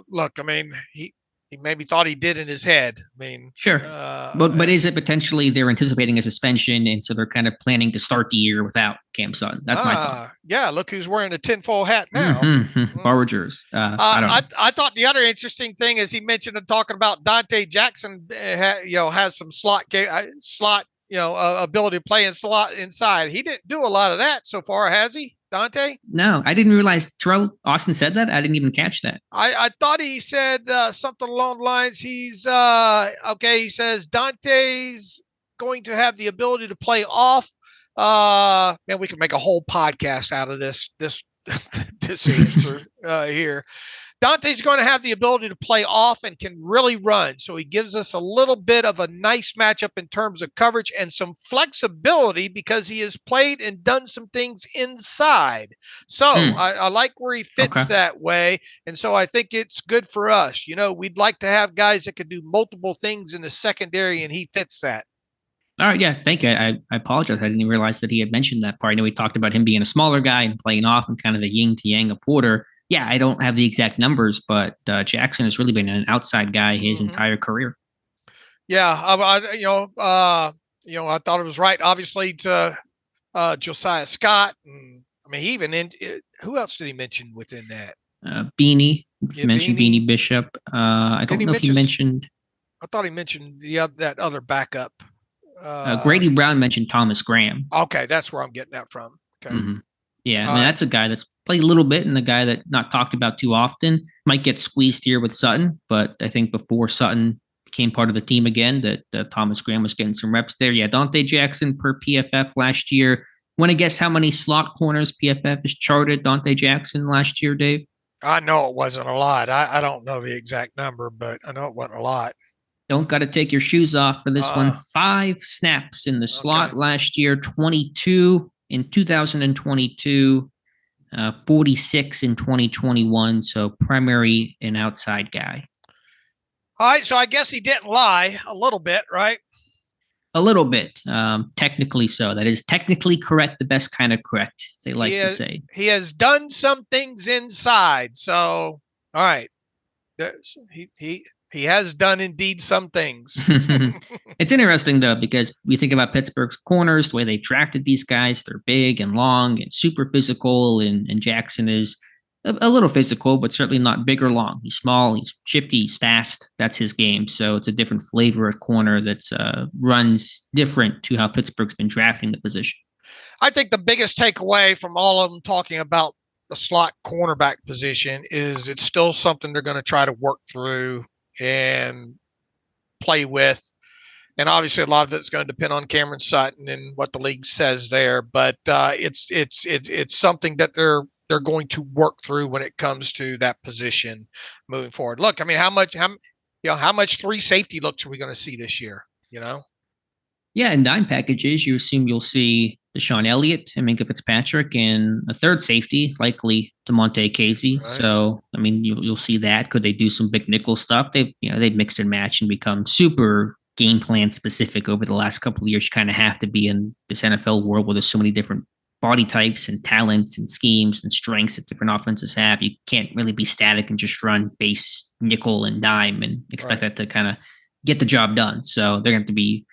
look, I mean, he maybe thought he did in his head. I mean, sure. But is it potentially they're anticipating a suspension, and so they're kind of planning to start the year without Cam Sutton? That's my thought. Yeah, look who's wearing a tinfoil hat now. Borrowers. I thought the other interesting thing is he mentioned talking about Dante Jackson, has some slot ability to play in slot inside. He didn't do a lot of that so far, has he? Dante? No, I didn't realize Terrell Austin said that. I didn't even catch that. I thought he said something along the lines. He's okay. He says Dante's going to have the ability to play off. Man, we can make a whole podcast out of this this answer here. Dante's going to have the ability to play off and can really run. So he gives us a little bit of a nice matchup in terms of coverage and some flexibility because he has played and done some things inside. So I like where he fits that way. And so I think it's good for us. You know, we'd like to have guys that can do multiple things in the secondary, and he fits that. All right. Yeah. Thank you. I apologize. I didn't realize that he had mentioned that part. I know he talked about him being a smaller guy and playing off and kind of the yin to yang of Porter. Yeah, I don't have the exact numbers, but Jackson has really been an outside guy his entire career. Yeah, I thought it was right, obviously, to Josiah Scott. And, I mean, he even who else did he mention within that? Beanie, mentioned Beanie Bishop. I don't know if he mentioned. I thought he mentioned that other backup. Grady Brown mentioned Thomas Graham. Okay, that's where I'm getting that from. Okay. Yeah, I mean, that's a guy that's played a little bit and a guy that not talked about too often. Might get squeezed here with Sutton, but I think before Sutton became part of the team again, that Thomas Graham was getting some reps there. Yeah, Dante Jackson per PFF last year. Want to guess how many slot corners PFF has charted Dante Jackson last year, Dave? I know it wasn't a lot. I don't know the exact number, but I know it wasn't a lot. Don't got to take your shoes off for this one. 5 snaps in the slot last year, 22 in 2022, 46 in 2021. So primary and outside guy. All right. So I guess he didn't lie a little bit, right? A little bit. Technically so. That is technically correct. The best kind of correct, as they like to say. He has done some things inside. So, all right. He has done indeed some things. It's interesting, though, because we think about Pittsburgh's corners, the way they drafted these guys. They're big and long and super physical. And Jackson is a little physical, but certainly not big or long. He's small, he's shifty, he's fast. That's his game. So it's a different flavor of corner that runs different to how Pittsburgh's been drafting the position. I think the biggest takeaway from all of them talking about the slot cornerback position is it's still something they're going to try to work through and play with. And obviously a lot of it's going to depend on Cameron Sutton and what the league says there, but it's something that they're going to work through when it comes to that position moving forward. Look, I mean, how much 3 safety looks are we going to see this year, you know? Yeah, in dime packages, you assume you'll see Deshaun Elliott and Minkah Fitzpatrick and a third safety, likely DeMonte Casey. Right. So, I mean, you'll see that. Could they do some big nickel stuff? They've mixed and matched and become super game plan specific over the last couple of years. You kind of have to be in this NFL world where there's so many different body types and talents and schemes and strengths that different offenses have. You can't really be static and just run base nickel and dime and expect that to kind of get the job done. So they're going to be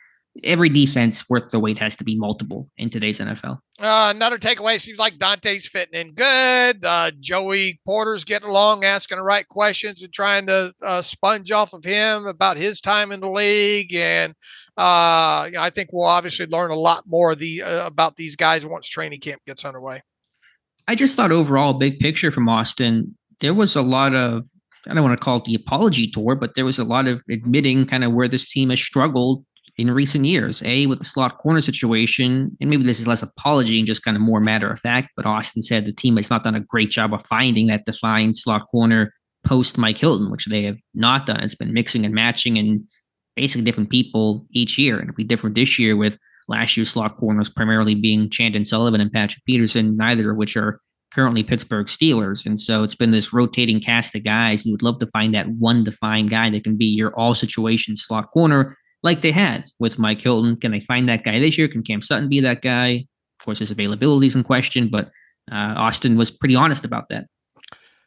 every defense worth the weight has to be multiple in today's NFL. Another takeaway seems like Dante's fitting in good. Joey Porter's getting along, asking the right questions and trying to sponge off of him about his time in the league. And I think we'll obviously learn a lot more about these guys once training camp gets underway. I just thought overall, big picture from Austin, there was a lot of, I don't want to call it the apology tour, but there was a lot of admitting kind of where this team has struggled in recent years, with the slot corner situation, and maybe this is less apology and just kind of more matter of fact, but Austin said the team has not done a great job of finding that defined slot corner post Mike Hilton, which they have not done. It's been mixing and matching and basically different people each year. And it'll be different this year with last year's slot corners primarily being Chandon Sullivan and Patrick Peterson, neither of which are currently Pittsburgh Steelers. And so it's been this rotating cast of guys. You would love to find that one defined guy that can be your all situation slot corner, like they had with Mike Hilton. Can they find that guy this year? Can Cam Sutton be that guy? Of course, his availability is in question, but Austin was pretty honest about that.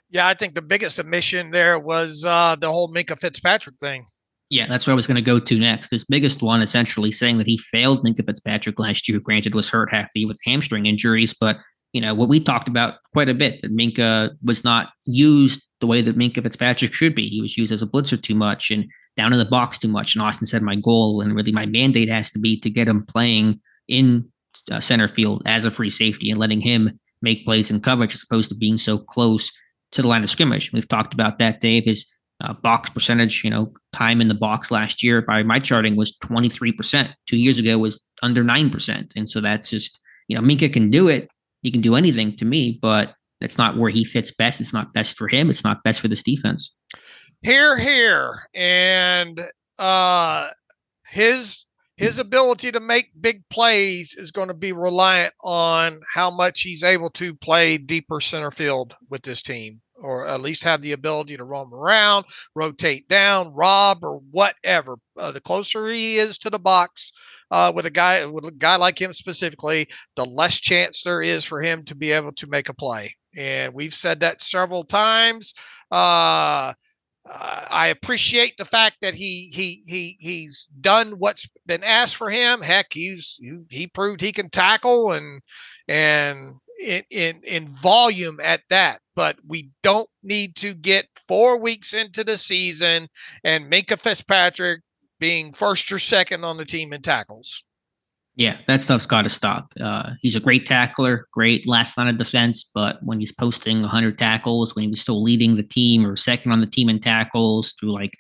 Yeah, I think the biggest omission there was the whole Minkah Fitzpatrick thing. Yeah, that's where I was going to go to next. His biggest one, essentially saying that he failed Minkah Fitzpatrick last year. Granted, was hurt half the year with hamstring injuries, but what we talked about quite a bit, that Minkah was not used the way that Minkah Fitzpatrick should be. He was used as a blitzer too much and down in the box too much. And Austin said, my goal and really my mandate has to be to get him playing in center field as a free safety and letting him make plays in coverage as opposed to being so close to the line of scrimmage. We've talked about that, Dave. His box percentage, time in the box last year by my charting was 23%. 2 years ago was under 9%. And so that's just, Minkah can do it. He can do anything to me, but that's not where he fits best. It's not best for him. It's not best for this defense. Here. And his ability to make big plays is going to be reliant on how much he's able to play deeper center field with this team, or at least have the ability to roam around, rotate down, rob, or whatever. The closer he is to the box with a guy like him specifically, the less chance there is for him to be able to make a play. And we've said that several times. I appreciate the fact that he's done what's been asked for him. Heck, he proved he can tackle and in volume at that. But we don't need to get 4 weeks into the season and Minkah Fitzpatrick being first or second on the team in tackles. Yeah, that stuff's got to stop. He's a great tackler, great last line of defense, but when he's posting 100 tackles, when he was still leading the team or second on the team in tackles through like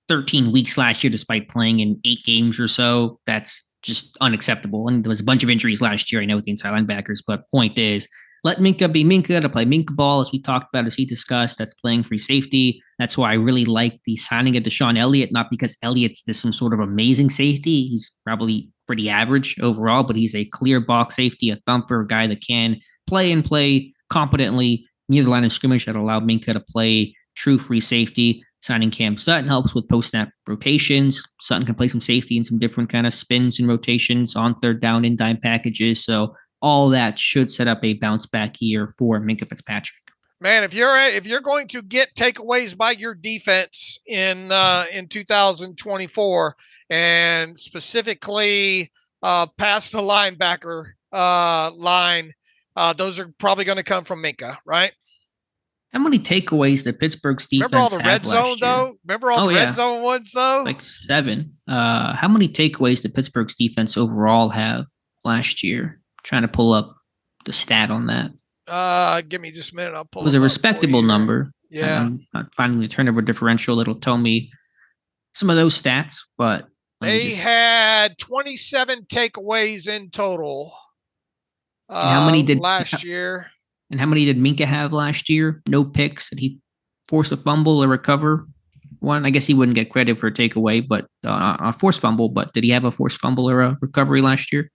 13 weeks last year, despite playing in 8 games or so, that's just unacceptable. And there was a bunch of injuries last year, I know, with the inside linebackers, but point is, let Minkah be Minkah to play Minkah ball, as we talked about, as he discussed. That's playing free safety. That's why I really like the signing of Deshaun Elliott, not because Elliott's some sort of amazing safety. He's probably pretty average overall, but he's a clear box safety, a thumper, a guy that can play competently near the line of scrimmage that allow Minkah to play true free safety. Signing Cam Sutton helps with post-snap rotations. Sutton can play some safety and some different kind of spins and rotations on third down and dime packages. So all that should set up a bounce back year for Minkah Fitzpatrick. Man, if you're going to get takeaways by your defense in 2024, and specifically past the linebacker line, those are probably going to come from Minkah, right? How many takeaways did Pittsburgh's defense Remember all the red zone, year? though? Remember all the red zone ones, though? Like 7. How many takeaways did Pittsburgh's defense overall have last year? Trying to pull up the stat on that. Give me just a minute. I'll pull it. It was a respectable number. Yeah. I'm not finding the turnover differential that'll tell me some of those stats, but they had 27 takeaways in total. How many did last year? And how many did Minkah have last year? No picks. Did he force a fumble or recover one? I guess he wouldn't get credit for a takeaway, but a forced fumble. But did he have a forced fumble or a recovery last year?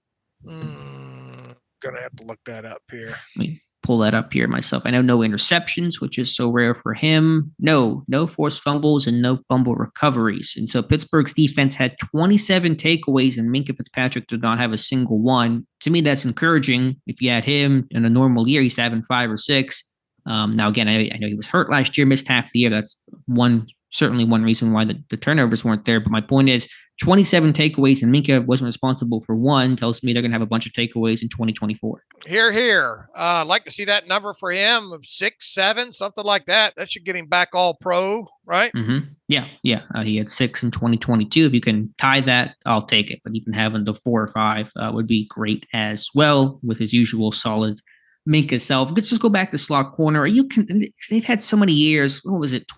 Gonna have to look that up here. Let me pull that up here myself. I know no interceptions, which is so rare for him. No forced fumbles and no fumble recoveries. And so Pittsburgh's defense had 27 takeaways and Minkah Fitzpatrick did not have a single one. To me, that's encouraging. If you had him in a normal year, he's having 5 or 6. Now, again, I know he was hurt last year, missed half the year. That's certainly one reason why the turnovers weren't there. But my point is 27 takeaways and Minkah wasn't responsible for one tells me they're going to have a bunch of takeaways in 2024. Here. I'd like to see that number for him of 6, 7, something like that. That should get him back all pro, right? Mm-hmm. Yeah. He had 6 in 2022. If you can tie that, I'll take it. But even having the 4 or 5 would be great as well with his usual solid Minkah self. Let's just go back to slot corner. They've had so many years. What was it?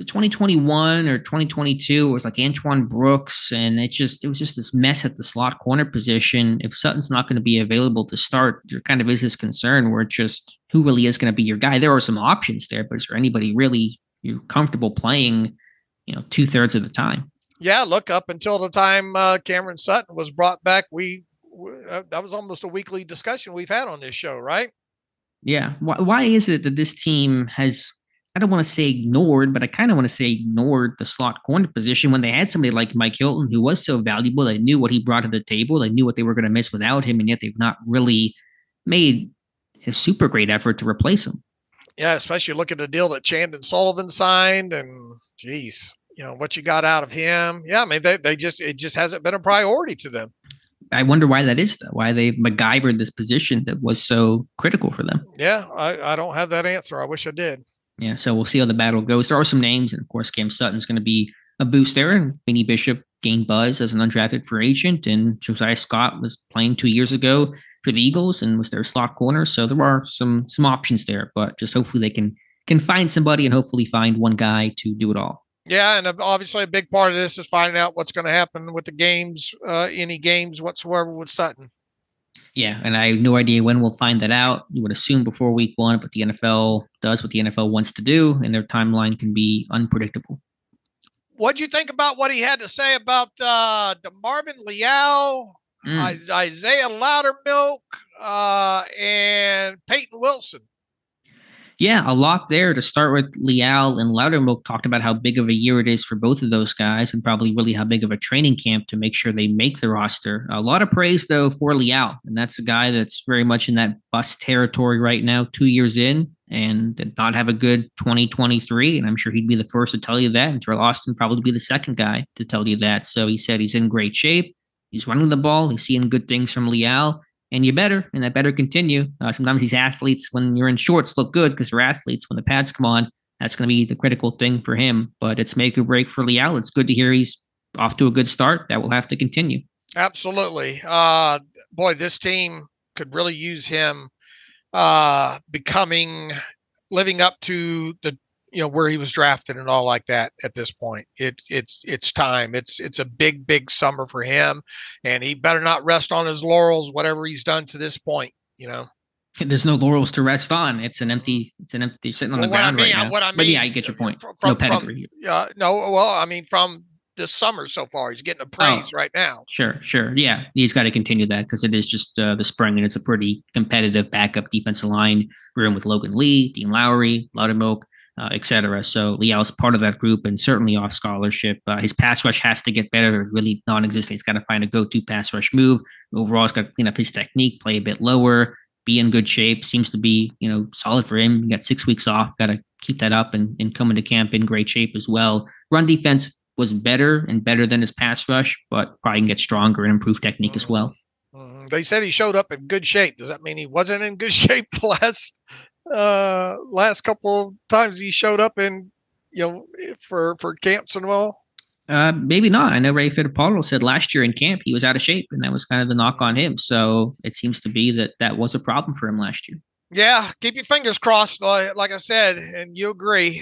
2021 or 2022, it was like Antoine Brooks, and it was just this mess at the slot corner position. If Sutton's not going to be available to start, there kind of is this concern where it's just who really is going to be your guy. There are some options there, but is there anybody really you're comfortable playing, 2/3 of the time? Yeah, look, up until the time Cameron Sutton was brought back, that was almost a weekly discussion we've had on this show, right? Yeah. Why is it that this team has, I don't want to say ignored, but I kind of want to say ignored the slot corner position when they had somebody like Mike Hilton, who was so valuable. They knew what he brought to the table. They knew what they were going to miss without him, and yet they've not really made a super great effort to replace him. Yeah, especially look at the deal that Chandon Sullivan signed, and geez, what you got out of him. Yeah, I mean, it just hasn't been a priority to them. I wonder why that is, though. Why they MacGyvered this position that was so critical for them. Yeah, I don't have that answer. I wish I did. Yeah, so we'll see how the battle goes. There are some names, and of course, Cam Sutton's going to be a boost there, and Vinny Bishop gain buzz as an undrafted free agent. And Josiah Scott was playing 2 years ago for the Eagles and was their slot corner. So there are some options there, but just hopefully they can find somebody and hopefully find one guy to do it all. Yeah, and obviously a big part of this is finding out what's going to happen with the games, any games whatsoever with Sutton. Yeah, and I have no idea when we'll find that out. You would assume before week 1, but the NFL does what the NFL wants to do, and their timeline can be unpredictable. What'd you think about what he had to say about DeMarvin Leal, Isaiah Loudermilk, and Peyton Wilson? Yeah, a lot there to start with. Leal and Loudermilk talked about how big of a year it is for both of those guys and probably really how big of a training camp to make sure they make the roster. A lot of praise, though, for Leal. And that's a guy that's very much in that bust territory right now, 2 years in, and did not have a good 2023. And I'm sure he'd be the first to tell you that. And Terrell Austin probably be the second guy to tell you that. So he said he's in great shape. He's running the ball. He's seeing good things from Leal. And you better, and that better continue. Sometimes these athletes, when you're in shorts, look good because they're athletes. When the pads come on, that's going to be the critical thing for him. But it's make or break for Leal. It's good to hear he's off to a good start. That will have to continue. Absolutely. Boy, this team could really use him living up to the, where he was drafted and all like that at this point. It's time. It's a big summer for him, and he better not rest on his laurels, whatever he's done to this point, There's no laurels to rest on. It's an empty sitting on the ground right now. But yeah, I get your point. No pedigree. From this summer so far, he's getting a praise right now. Sure. Yeah, he's got to continue that because it is just the spring, and it's a pretty competitive backup defensive line room with Logan Lee, Dean Lowry, Loudermilk, etc. So Leal's part of that group and certainly off scholarship. His pass rush has to get better, really non-existent. He's got to find a go-to pass rush move. Overall, he's got to clean up his technique, play a bit lower, be in good shape. Seems to be, solid for him. He got 6 weeks off. Got to keep that up and come into camp in great shape as well. Run defense was better than his pass rush, but probably can get stronger and improve technique as well. They said he showed up in good shape. Does that mean he wasn't in good shape last couple of times he showed up in, for camps and all? Maybe not. I know Ray Fittipaldo said last year in camp he was out of shape, and that was kind of the knock on him. So it seems to be that was a problem for him last year. Yeah, keep your fingers crossed. Like I said, and you agree,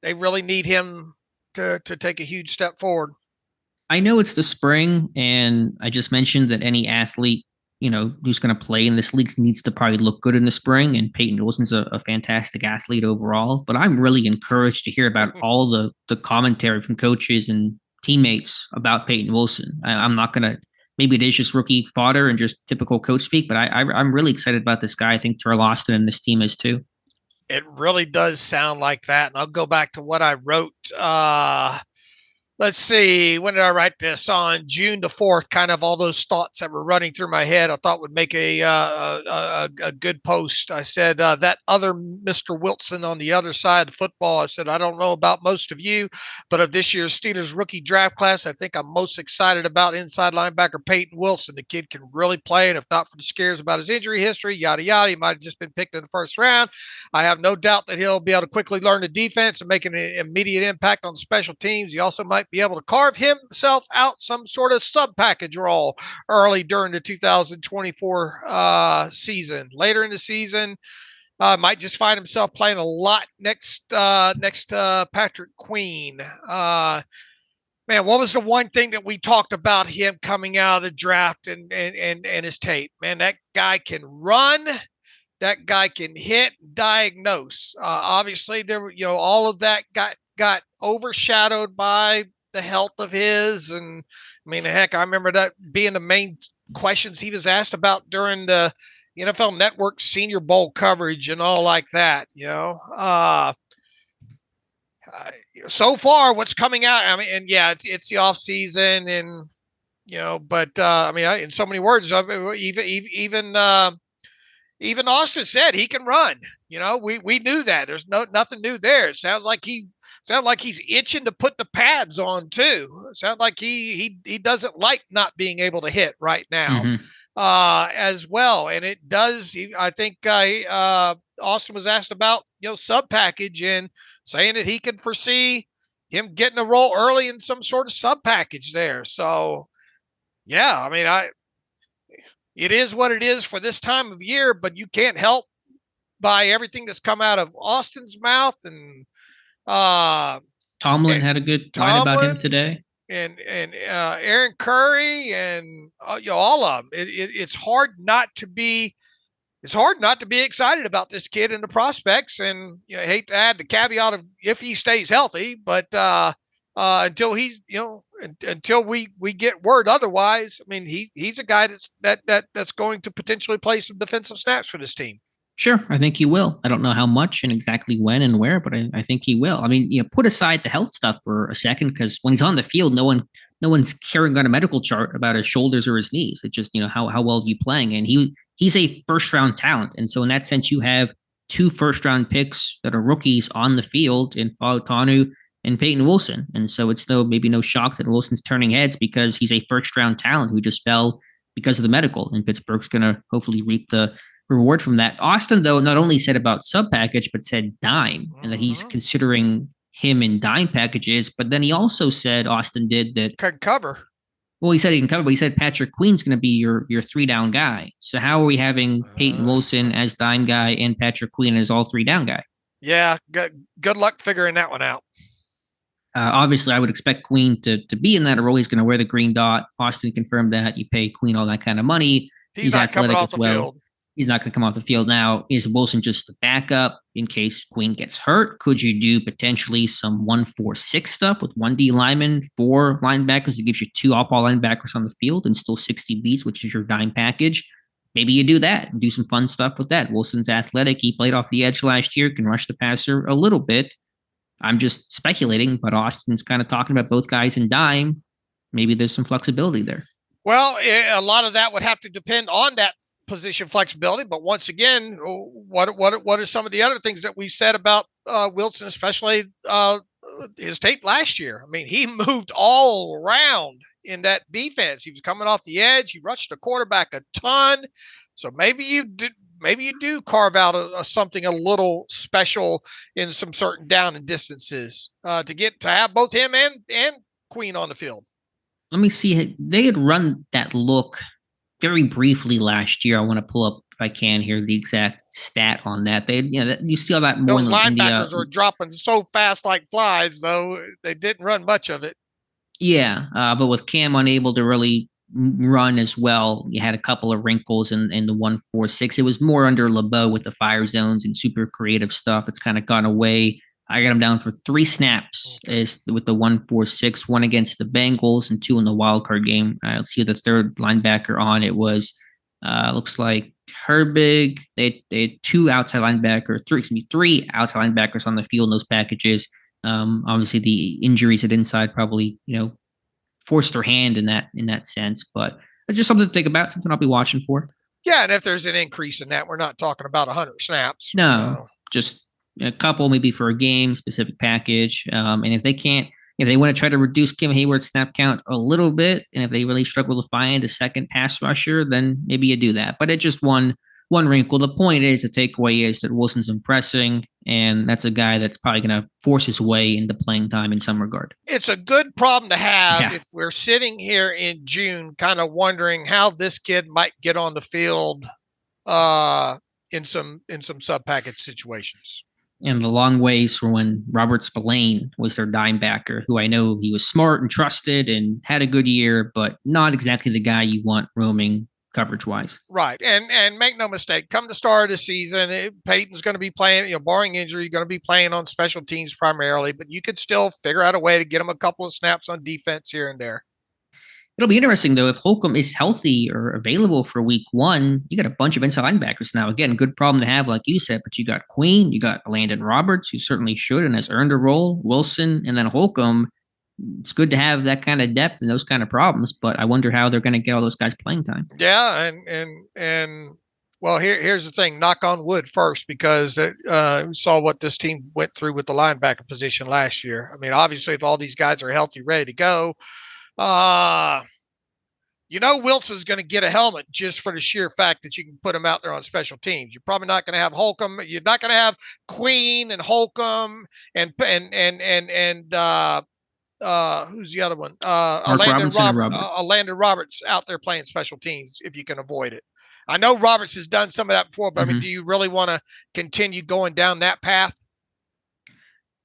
they really need him to take a huge step forward. I know it's the spring, and I just mentioned that any athlete, who's going to play in this league needs to probably look good in the spring. And Peyton Wilson's a fantastic athlete overall. But I'm really encouraged to hear about all the commentary from coaches and teammates about Peyton Wilson. I'm not going to, maybe it is just rookie fodder and just typical coach speak, but I'm really excited about this guy. I think Terrell Austin and this team is too. It really does sound like that. And I'll go back to what I wrote. Let's see, when did I write this? On June the 4th, kind of all those thoughts that were running through my head, I thought would make a good post. I said, that other Mr. Wilson on the other side of football, I said, I don't know about most of you, but of this year's Steelers rookie draft class, I think I'm most excited about inside linebacker Peyton Wilson. The kid can really play, and if not for the scares about his injury history, yada, yada, he might have just been picked in the first round. I have no doubt that he'll be able to quickly learn the defense and make an immediate impact on the special teams. He also might be able to carve himself out some sort of sub-package role early during the 2024 season. Later in the season, might just find himself playing a lot next to Patrick Queen. Man, what was the one thing that we talked about him coming out of the draft and his tape? Man, that guy can run. That guy can hit, diagnose. Obviously, there, all of that got overshadowed by the health of his. And I mean, heck, I remember that being the main questions he was asked about during the NFL Network Senior Bowl coverage and all like that, so far what's coming out, I mean, and yeah, it's the off season and, but I mean, in so many words, even Austin said he can run. We knew that. There's nothing new there. It sounds like he's itching to put the pads on too. It sounds like he doesn't like not being able to hit right now, as well. And it does. I think Austin was asked about sub package and saying that he can foresee him getting a role early in some sort of sub package there. So, yeah, I mean, it is what it is for this time of year, but you can't help by everything that's come out of Austin's mouth, and Tomlin had a good line about him today, and Aaron Curry, and all of them. It's hard not to be. It's hard not to be excited about this kid and the prospects. And I hate to add the caveat of if he stays healthy, but until he's until we get word otherwise, I mean he's a guy that's going to potentially play some defensive snaps for this team. Sure, I think he will. I don't know how much and exactly when and where, but I think he will. I mean, put aside the health stuff for a second, because when he's on the field, no one's carrying on a medical chart about his shoulders or his knees. It's just how well you playing, and he's a first round talent, and so in that sense, you have 2 first round picks that are rookies on the field in Fautanu and Peyton Wilson, and so it's maybe no shock that Wilson's turning heads because he's a first round talent who just fell because of the medical, and Pittsburgh's going to hopefully reap the reward from that. Austin, though, not only said about sub package, but said dime, and that he's considering him in dime packages. But then he also said, Austin did, that can cover. Well, he said he can cover, but he said Patrick Queen's going to be your 3-down guy. So how are we having Peyton Wilson as dime guy and Patrick Queen as all 3-down guy? Yeah, good luck figuring that one out. Obviously, I would expect Queen to be in that role. He's going to wear the green dot. Austin confirmed that. You pay Queen all that kind of money. He's not coming off the field. He's not going to come off the field now. Is Wilson just the backup in case Queen gets hurt? Could you do potentially some 1-4-6 stuff with 1 D lineman, 4 linebackers? It gives you 2 off-ball linebackers on the field and still 60 beats, which is your dime package. Maybe you do that and do some fun stuff with that. Wilson's athletic. He played off the edge last year, can rush the passer a little bit. I'm just speculating, but Austin's kind of talking about both guys in dime. Maybe there's some flexibility there. Well, a lot of that would have to depend on that position flexibility, but once again, what are some of the other things that we've said about Wilson, especially his tape last year? I mean, he moved all around in that defense. He was coming off the edge. He rushed the quarterback a ton. So maybe you do carve out something a little special in some certain down and distances to have both him and Queen on the field. Let me see. They had run that look very briefly last year. I want to pull up, if I can, here the exact stat on that. You see all that more. Those linebackers were dropping so fast like flies, though they didn't run much of it. Yeah, but with Cam unable to really run as well, you had a couple of wrinkles in the 1-4-6. It was more under LeBeau with the fire zones and super creative stuff. It's kind of gone away. I got him down for 3 snaps with the 1-4-6, 1 against the Bengals and 2 in the wild card game. Let's see the third linebacker on. It was looks like Herbig. They had 2 outside linebackers, 3 outside linebackers on the field in those packages. Obviously the injuries at inside probably forced their hand in that sense, but it's just something to think about, something I'll be watching for. Yeah, and if there's an increase in that, we're not talking about 100 snaps. No, just a couple maybe for a game specific package. And if they want to try to reduce Kim Hayward's snap count a little bit, and if they really struggle to find a second pass rusher, then maybe you do that. But it's just one wrinkle. The point is, the takeaway is that Wilson's impressing, and that's a guy that's probably going to force his way into playing time in some regard. It's a good problem to have if we're sitting here in June kind of wondering how this kid might get on the field in some sub-package situations. And the long ways from when Robert Spillane was their dime backer, who I know he was smart and trusted and had a good year, but not exactly the guy you want roaming coverage-wise. Right. And make no mistake, come the start of the season, Peyton's going to be playing, barring injury, going to be playing on special teams primarily, but you could still figure out a way to get him a couple of snaps on defense here and there. It'll be interesting, though, if Holcomb is healthy or available for week 1. You got a bunch of inside linebackers now. Again, good problem to have, like you said, but you got Queen, you got Landon Roberts, who certainly should and has earned a role, Wilson, and then Holcomb. It's good to have that kind of depth and those kind of problems, but I wonder how they're going to get all those guys playing time. Yeah, and well, here's the thing, knock on wood first, because we saw what this team went through with the linebacker position last year. I mean, obviously, if all these guys are healthy, ready to go, You know Wilson's going to get a helmet just for the sheer fact that you can put him out there on special teams. You're probably not going to have Holcomb. You're not going to have Queen and Holcomb and who's the other one? Landon Roberts out there playing special teams if you can avoid it. I know Roberts has done some of that before, but I mean, do you really want to continue going down that path?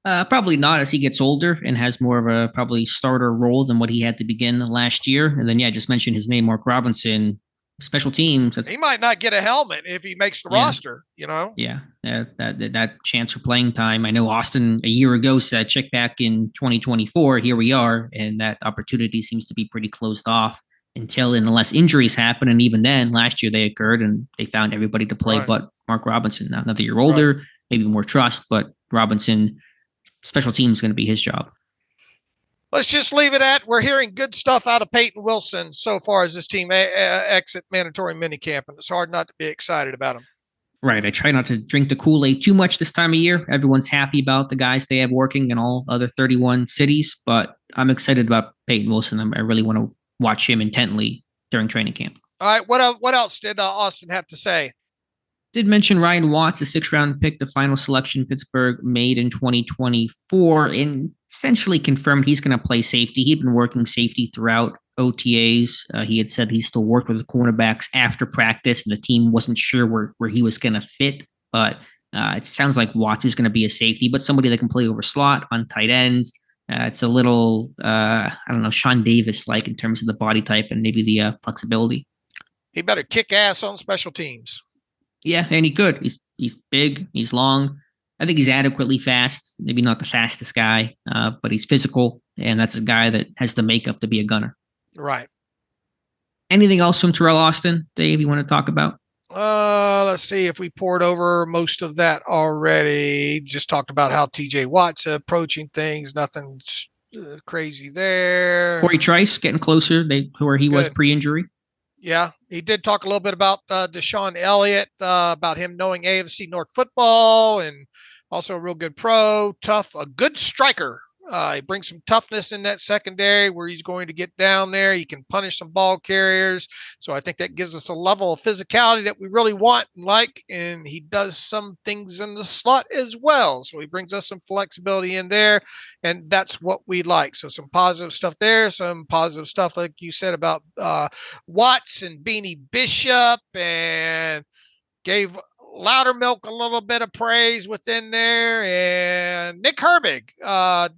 Probably not, as he gets older and has more of a probably starter role than what he had to begin last year. And then, I just mentioned his name, Mark Robinson, special teams. He might not get a helmet if he makes the roster, you know? Yeah, that chance for playing time. I know Austin a year ago said check back in 2024. Here we are. And that opportunity seems to be pretty closed off unless injuries happen. And even then, last year they occurred and they found everybody to play but Mark Robinson. Now, another year older, maybe more trust, but Robinson, special teams is going to be his job. Let's just leave it at we're hearing good stuff out of Peyton Wilson so far as this team exit mandatory minicamp, and it's hard not to be excited about him. Right. I try not to drink the Kool-Aid too much this time of year. Everyone's happy about the guys they have working in all other 31 cities, but I'm excited about Peyton Wilson. I really want to watch him intently during training camp. All right. What else did Austin have to say? Did mention Ryan Watts, a 6th-round pick, the final selection Pittsburgh made in 2024, and essentially confirmed he's going to play safety. He'd been working safety throughout OTAs. He had said he still worked with the cornerbacks after practice, and the team wasn't sure where he was going to fit. But it sounds like Watts is going to be a safety, but somebody that can play over slot on tight ends. It's a little, Sean Davis-like in terms of the body type and maybe the flexibility. He better kick ass on special teams. Yeah, and he could. He's big. He's long. I think he's adequately fast. Maybe not the fastest guy, but he's physical, and that's a guy that has the makeup to be a gunner. Right. Anything else from Terrell Austin, Dave, you want to talk about? Let's see if we poured over most of that already. Just talked about how TJ Watt's approaching things. Nothing crazy there. Corey Trice getting closer to where he was pre-injury. Yeah, he did talk a little bit about Deshaun Elliott, about him knowing AFC North football, and also a real good pro, tough, a good striker. He brings some toughness in that secondary where he's going to get down there. He can punish some ball carriers. So I think that gives us a level of physicality that we really want and like. And he does some things in the slot as well. So he brings us some flexibility in there. And that's what we like. So some positive stuff there, some positive stuff, like you said, about Watts and Beanie Bishop, and gave Loudermilk a little bit of praise within there, and Nick Herbig.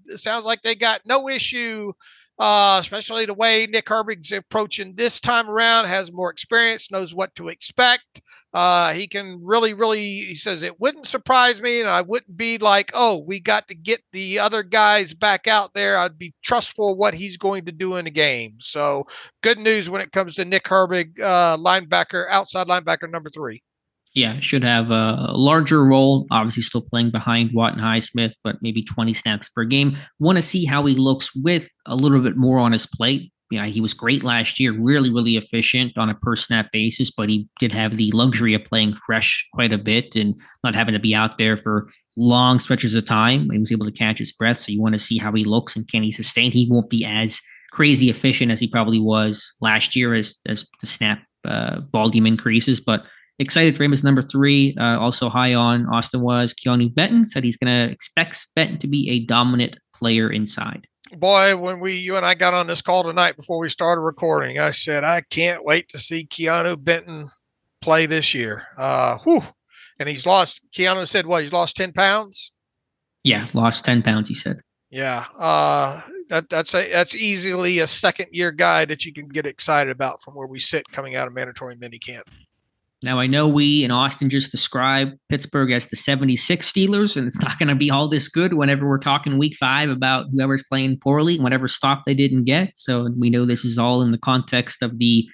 It sounds like they got no issue, especially the way Nick Herbig's approaching this time around, has more experience, knows what to expect. He can really, he says, it wouldn't surprise me, and I wouldn't be like, oh, we got to get the other guys back out there. I'd be trustful of what he's going to do in a game. So good news when it comes to Nick Herbig, outside linebacker number 3. Yeah, should have a larger role. Obviously, still playing behind Watt and Highsmith, but maybe 20 snaps per game. Want to see how he looks with a little bit more on his plate. Yeah, he was great last year, really efficient on a per snap basis, but he did have the luxury of playing fresh quite a bit and not having to be out there for long stretches of time. He was able to catch his breath, so you want to see how he looks and can he sustain. He won't be as crazy efficient as he probably was last year as the snap volume increases, but excited for him as number 3. Also high on Austin was Keanu Benton. Said he's going to expect Benton to be a dominant player inside. Boy, when you and I got on this call tonight before we started recording, I said, I can't wait to see Keanu Benton play this year. And Keanu said, he's lost 10 pounds? Yeah, lost 10 pounds, he said. Yeah. That's easily a second-year guy that you can get excited about from where we sit coming out of mandatory minicamp. Now, I know we in Austin just described Pittsburgh as the 76 Steelers, and it's not going to be all this good whenever we're talking week 5 about whoever's playing poorly and whatever stop they didn't get. So we know this is all in the context of the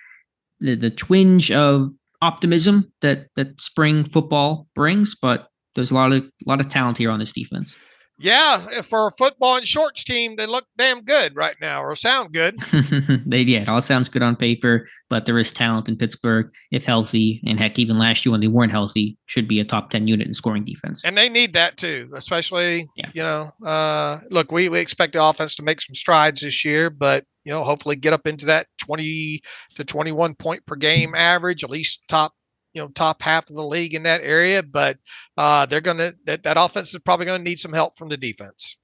twinge of optimism that spring football brings, but there's a lot of talent here on this defense. Yeah, for a football and shorts team, they look damn good right now, or sound good. It all sounds good on paper, but there is talent in Pittsburgh if healthy. And heck, even last year when they weren't healthy, should be a top 10 unit in scoring defense. And they need that too, especially, look, we expect the offense to make some strides this year, but, hopefully get up into that 20 to 21 point per game average, at least top half of the league in that area. But that offense is probably going to need some help from the defense.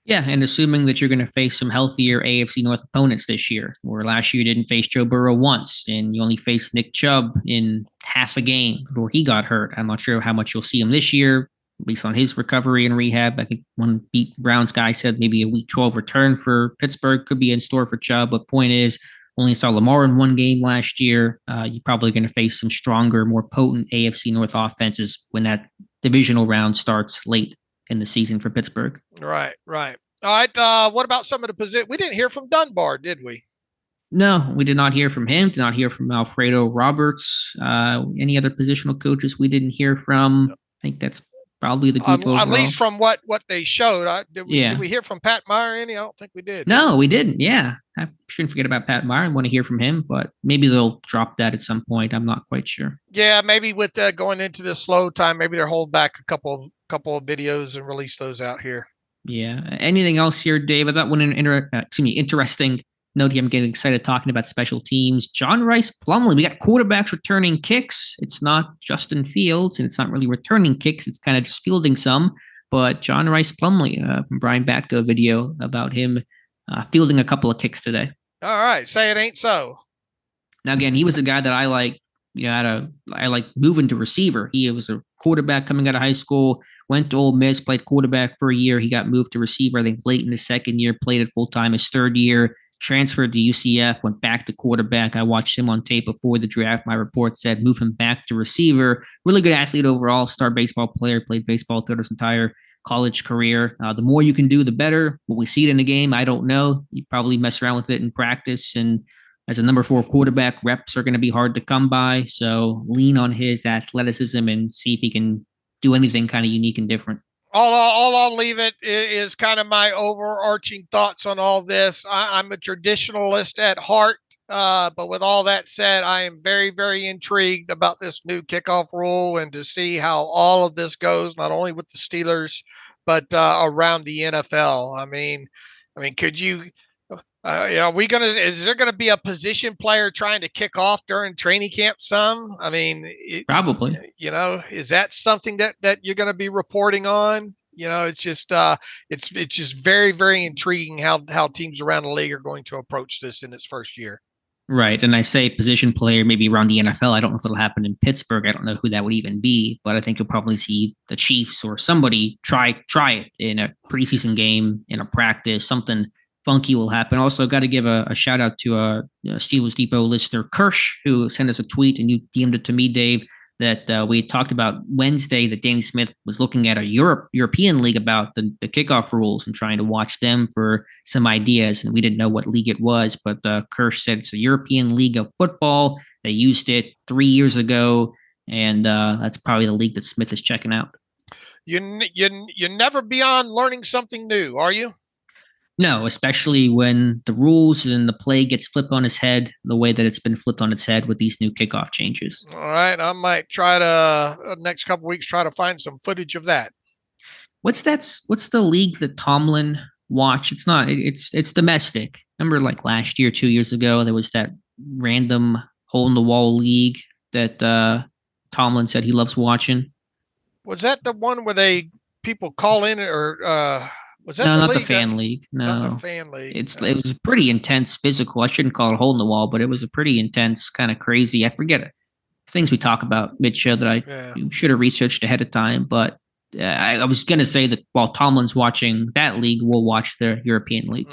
Yeah, and assuming that you're going to face some healthier AFC North opponents this year, where last year you didn't face Joe Burrow once, and you only faced Nick Chubb in half a game before he got hurt. I'm not sure how much you'll see him this year, at least on his recovery and rehab. I think one beat Browns guy said maybe a week 12 return for Pittsburgh could be in store for Chubb. But point is, only saw Lamar in one game last year. You're probably going to face some stronger, more potent AFC North offenses when that divisional round starts late in the season for Pittsburgh. Right. All right. What about some of the position? We didn't hear from Dunbar, did we? No, we did not hear from him. Did not hear from Alfredo Roberts. Any other positional coaches we didn't hear from? I think that's probably the group overall. At least from what they showed. Did we hear from Pat Meyer any? I don't think we did. No, we didn't. Yeah. I shouldn't forget about Pat Meyer. I want to hear from him, but maybe they'll drop that at some point. I'm not quite sure. Yeah, maybe with going into this slow time, maybe they'll hold back a couple of videos and release those out here. Yeah. Anything else here, Dave? I thought one interesting note here. I'm getting excited talking about special teams. John Rice Plumlee. We got quarterbacks returning kicks. It's not Justin Fields, and it's not really returning kicks. It's kind of just fielding some. But John Rice Plumlee from Brian Batko video about him fielding a couple of kicks today. All right. Say it ain't so. Now, again, he was a guy that I like, I like moving to receiver. He was a quarterback coming out of high school, went to Ole Miss, played quarterback for a year. He got moved to receiver, I think, late in his second year, played it full time his third year, transferred to UCF, went back to quarterback. I watched him on tape before the draft. My report said move him back to receiver. Really good athlete overall, star baseball player, played baseball throughout his entire college career. The more you can do, the better. Will we see it in a game? I don't know. You probably mess around with it in practice. And as a number 4 quarterback, reps are going to be hard to come by. So lean on his athleticism and see if he can do anything kind of unique and different. All I'll leave it is kind of my overarching thoughts on all this. I'm a traditionalist at heart. But with all that said, I am very, very intrigued about this new kickoff rule and to see how all of this goes, not only with the Steelers, but around the NFL. I mean, could you, is there going to be a position player trying to kick off during training camp some? I mean, probably, is that something that you're going to be reporting on? It's just it's just very, very intriguing how teams around the league are going to approach this in its first year. Right. And I say position player, maybe around the NFL. I don't know if it'll happen in Pittsburgh. I don't know who that would even be, but I think you'll probably see the Chiefs or somebody try it in a preseason game, in a practice. Something funky will happen. Also, got to give a shout out to Steelers Depot listener Kirsch, who sent us a tweet, and you DM'd it to me, Dave, that we talked about Wednesday that Danny Smith was looking at a European league about the kickoff rules and trying to watch them for some ideas. And we didn't know what league it was, but Kirsch said it's a European league of football. They used it 3 years ago, and that's probably the league that Smith is checking out. You're never beyond learning something new, are you? No, especially when the rules and the play gets flipped on its head the way that it's been flipped on its head with these new kickoff changes. All right. I might try to next couple of weeks, try to find some footage of that. What's the league that Tomlin watched? It's domestic. Remember like last year, 2 years ago, there was that random hole in the wall league that Tomlin said he loves watching. Was that the one where people call in or, was that not the fan league. No, not the fan league. It was a pretty intense physical. I shouldn't call it a hole in the wall, but it was a pretty intense, kind of crazy. I forget things we talk about mid-show that I should have researched ahead of time. But I was going to say that while Tomlin's watching that league, we'll watch the European league.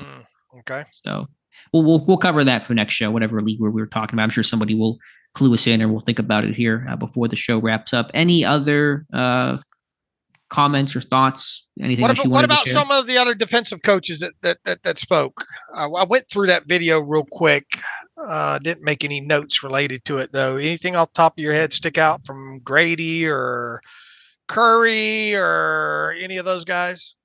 Okay. So we'll cover that for next show, whatever league we were talking about. I'm sure somebody will clue us in, or we'll think about it here before the show wraps up. Any other comments or thoughts? Anything else you wanted to share? What about some of the other defensive coaches that spoke? I went through that video real quick. Didn't make any notes related to it though. Anything off the top of your head stick out from Grady or Curry or any of those guys?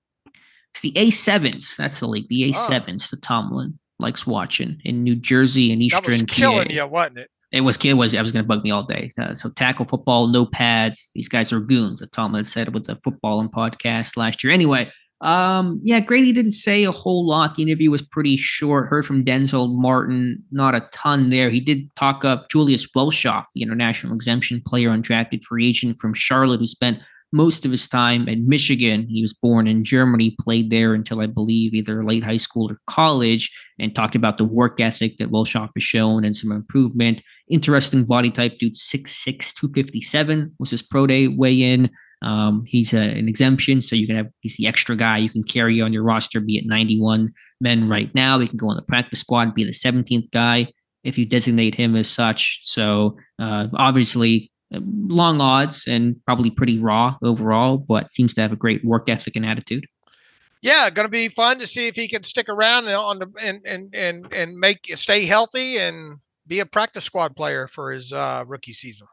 It's the A7s. That's the league. The A7s. The Tomlin likes watching in New Jersey and Eastern PA. That was killing you, wasn't it? It was going to bug me all day. So tackle football, no pads. These guys are goons. That Tomlin said with the footballing podcast last year. Anyway, Grady didn't say a whole lot. The interview was pretty short. Heard from Denzel Martin, not a ton there. He did talk up Julius Welshoff, the international exemption player, undrafted free agent from Charlotte, who spent most of his time at Michigan. He was born in Germany, played there until I believe either late high school or college, and talked about the work ethic that Welshoff has shown and some improvement. Interesting body type, dude, 6'6", 257 was his pro day weigh-in. He's an exemption, so he's the extra guy you can carry on your roster, be it 91 men right now. He can go on the practice squad, be the 17th guy if you designate him as such. So obviously long odds and probably pretty raw overall, but seems to have a great work ethic and attitude. Yeah, going to be fun to see if he can stick around and stay healthy and be a practice squad player for his rookie season.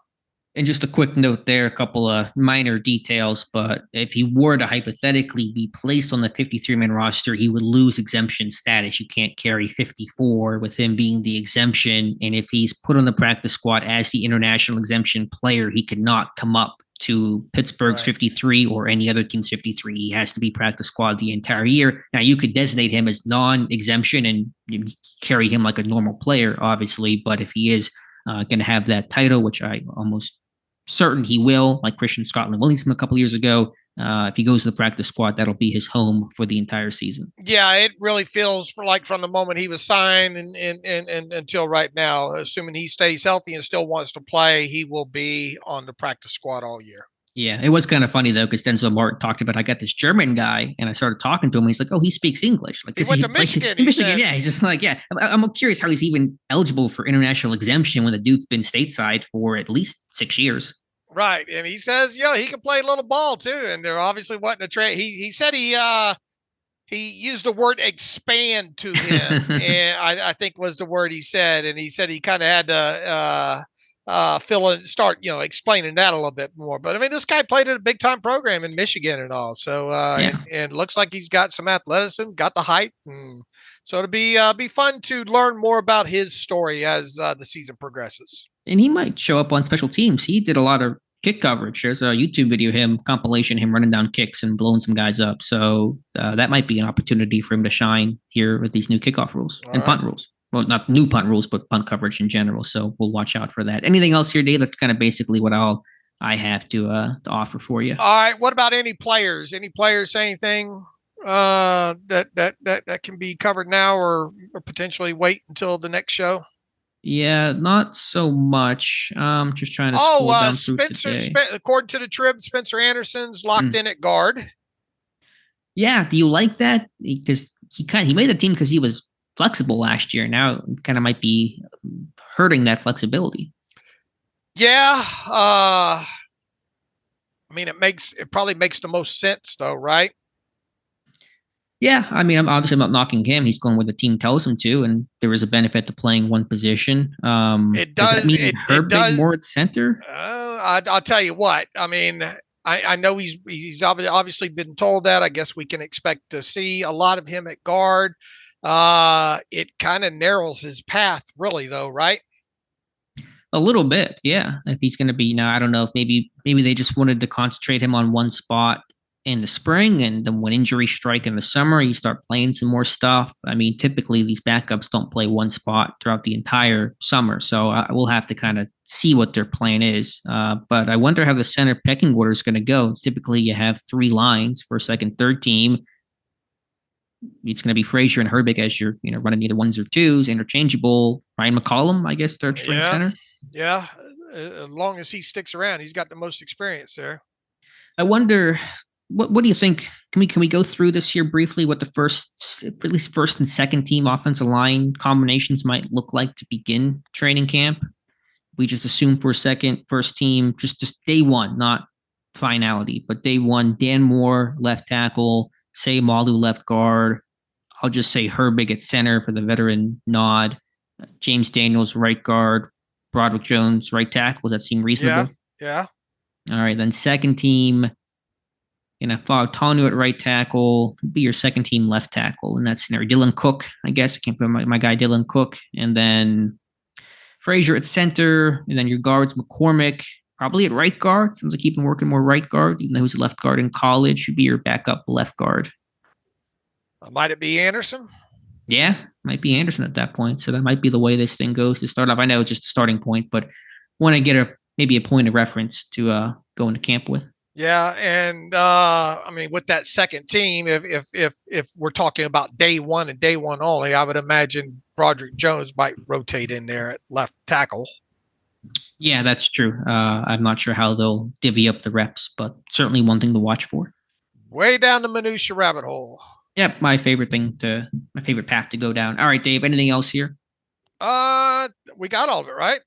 And just a quick note there, a couple of minor details, but if he were to hypothetically be placed on the 53-man roster, he would lose exemption status. You can't carry 54 with him being the exemption. And if he's put on the practice squad as the international exemption player, he cannot come up to Pittsburgh's 53 or any other team's 53. He has to be practice squad the entire year. Now, you could designate him as non-exemption and you carry him like a normal player, obviously, but if he is going to have that title, which I almost certain he will, like Christian Scotland Williamson a couple years ago. If he goes to the practice squad, that'll be his home for the entire season. Yeah, it really feels from the moment he was signed and until right now, assuming he stays healthy and still wants to play, he will be on the practice squad all year. Yeah, it was kind of funny, though, because Denzel Martin talked about, I got this German guy, and I started talking to him, and he's like, oh, he speaks English. Like, he went to Michigan. Yeah. He's just like, yeah. I'm curious how he's even eligible for international exemption when the dude's been stateside for at least 6 years. Right. And he says, he can play a little ball, too. And there obviously wasn't a trade. He said he used the word expand to him, and I think was the word he said. And he said he kind of had to start explaining that a little bit more. But I mean, this guy played at a big time program in Michigan and all, so and looks like he's got some athleticism, got the height, and so it'll be fun to learn more about his story as the season progresses. And he might show up on special teams. He did a lot of kick coverage. There's a YouTube video compilation him running down kicks and blowing some guys up, so that might be an opportunity for him to shine here with these new kickoff rules and punt rules. Well, not new punt rules, but punt coverage in general. So we'll watch out for that. Anything else here, Dave? That's kind of basically what I have to offer for you. All right. What about any players? Any players say anything that can be covered now or potentially wait until the next show? Yeah, not so much. Just trying to scroll down through today. According to the Trib, Spencer Anderson's locked in at guard. Yeah. Do you like that? Because he made the team because he was flexible last year. Now it kind of might be hurting that flexibility. Yeah. I mean, it probably makes the most sense though, right? Yeah. I mean, I'm not knocking him. He's going where the team tells him to, and there is a benefit to playing one position. It does. Does that mean Herbig more at center? I'll tell you what. I mean, I know he's obviously been told that. I guess we can expect to see a lot of him at guard. It kind of narrows his path, really, though, right? A little bit, yeah. If he's going to be now, I don't know if maybe they just wanted to concentrate him on one spot in the spring, and then when injuries strike in the summer, you start playing some more stuff. I mean, typically these backups don't play one spot throughout the entire summer, so we'll have to kind of see what their plan is. But I wonder how the center pecking order is going to go. Typically, you have 3 lines, first, second, third team. It's going to be Frazier and Herbig as you're running either ones or twos, interchangeable. Ryan McCollum, I guess, third string center. Yeah, as long as he sticks around, he's got the most experience there. I wonder, what do you think? Can we go through this here briefly? What the at least first and second team offensive line combinations might look like to begin training camp? We just assume for a second, first team, just day one, not finality, but day one. Dan Moore, left tackle. Say Malu, left guard. I'll just say Herbig at center for the veteran nod. James Daniels, right guard. Broderick Jones, right tackle. Does that seem reasonable? Yeah. All right. Then second team, Fautanu at right tackle, be your second team left tackle in that scenario. Dylan Cook, I guess. I can't put my guy Dylan Cook. And then Frazier at center. And then your guards, McCormick, probably at right guard. Sounds like he's been working more right guard, even though he was a left guard in college. Should be your backup left guard. Might it be Anderson? Yeah, might be Anderson at that point. So that might be the way this thing goes to start off. I know it's just a starting point, but want to get maybe a point of reference to go into camp with. Yeah, and I mean, with that second team, if we're talking about day one and day one only, I would imagine Broderick Jones might rotate in there at left tackle. Yeah, that's true. I'm not sure how they'll divvy up the reps, but certainly one thing to watch for. Way down the minutia rabbit hole. Yep, my favorite path to go down. All right, Dave, anything else here? We got all of it, right?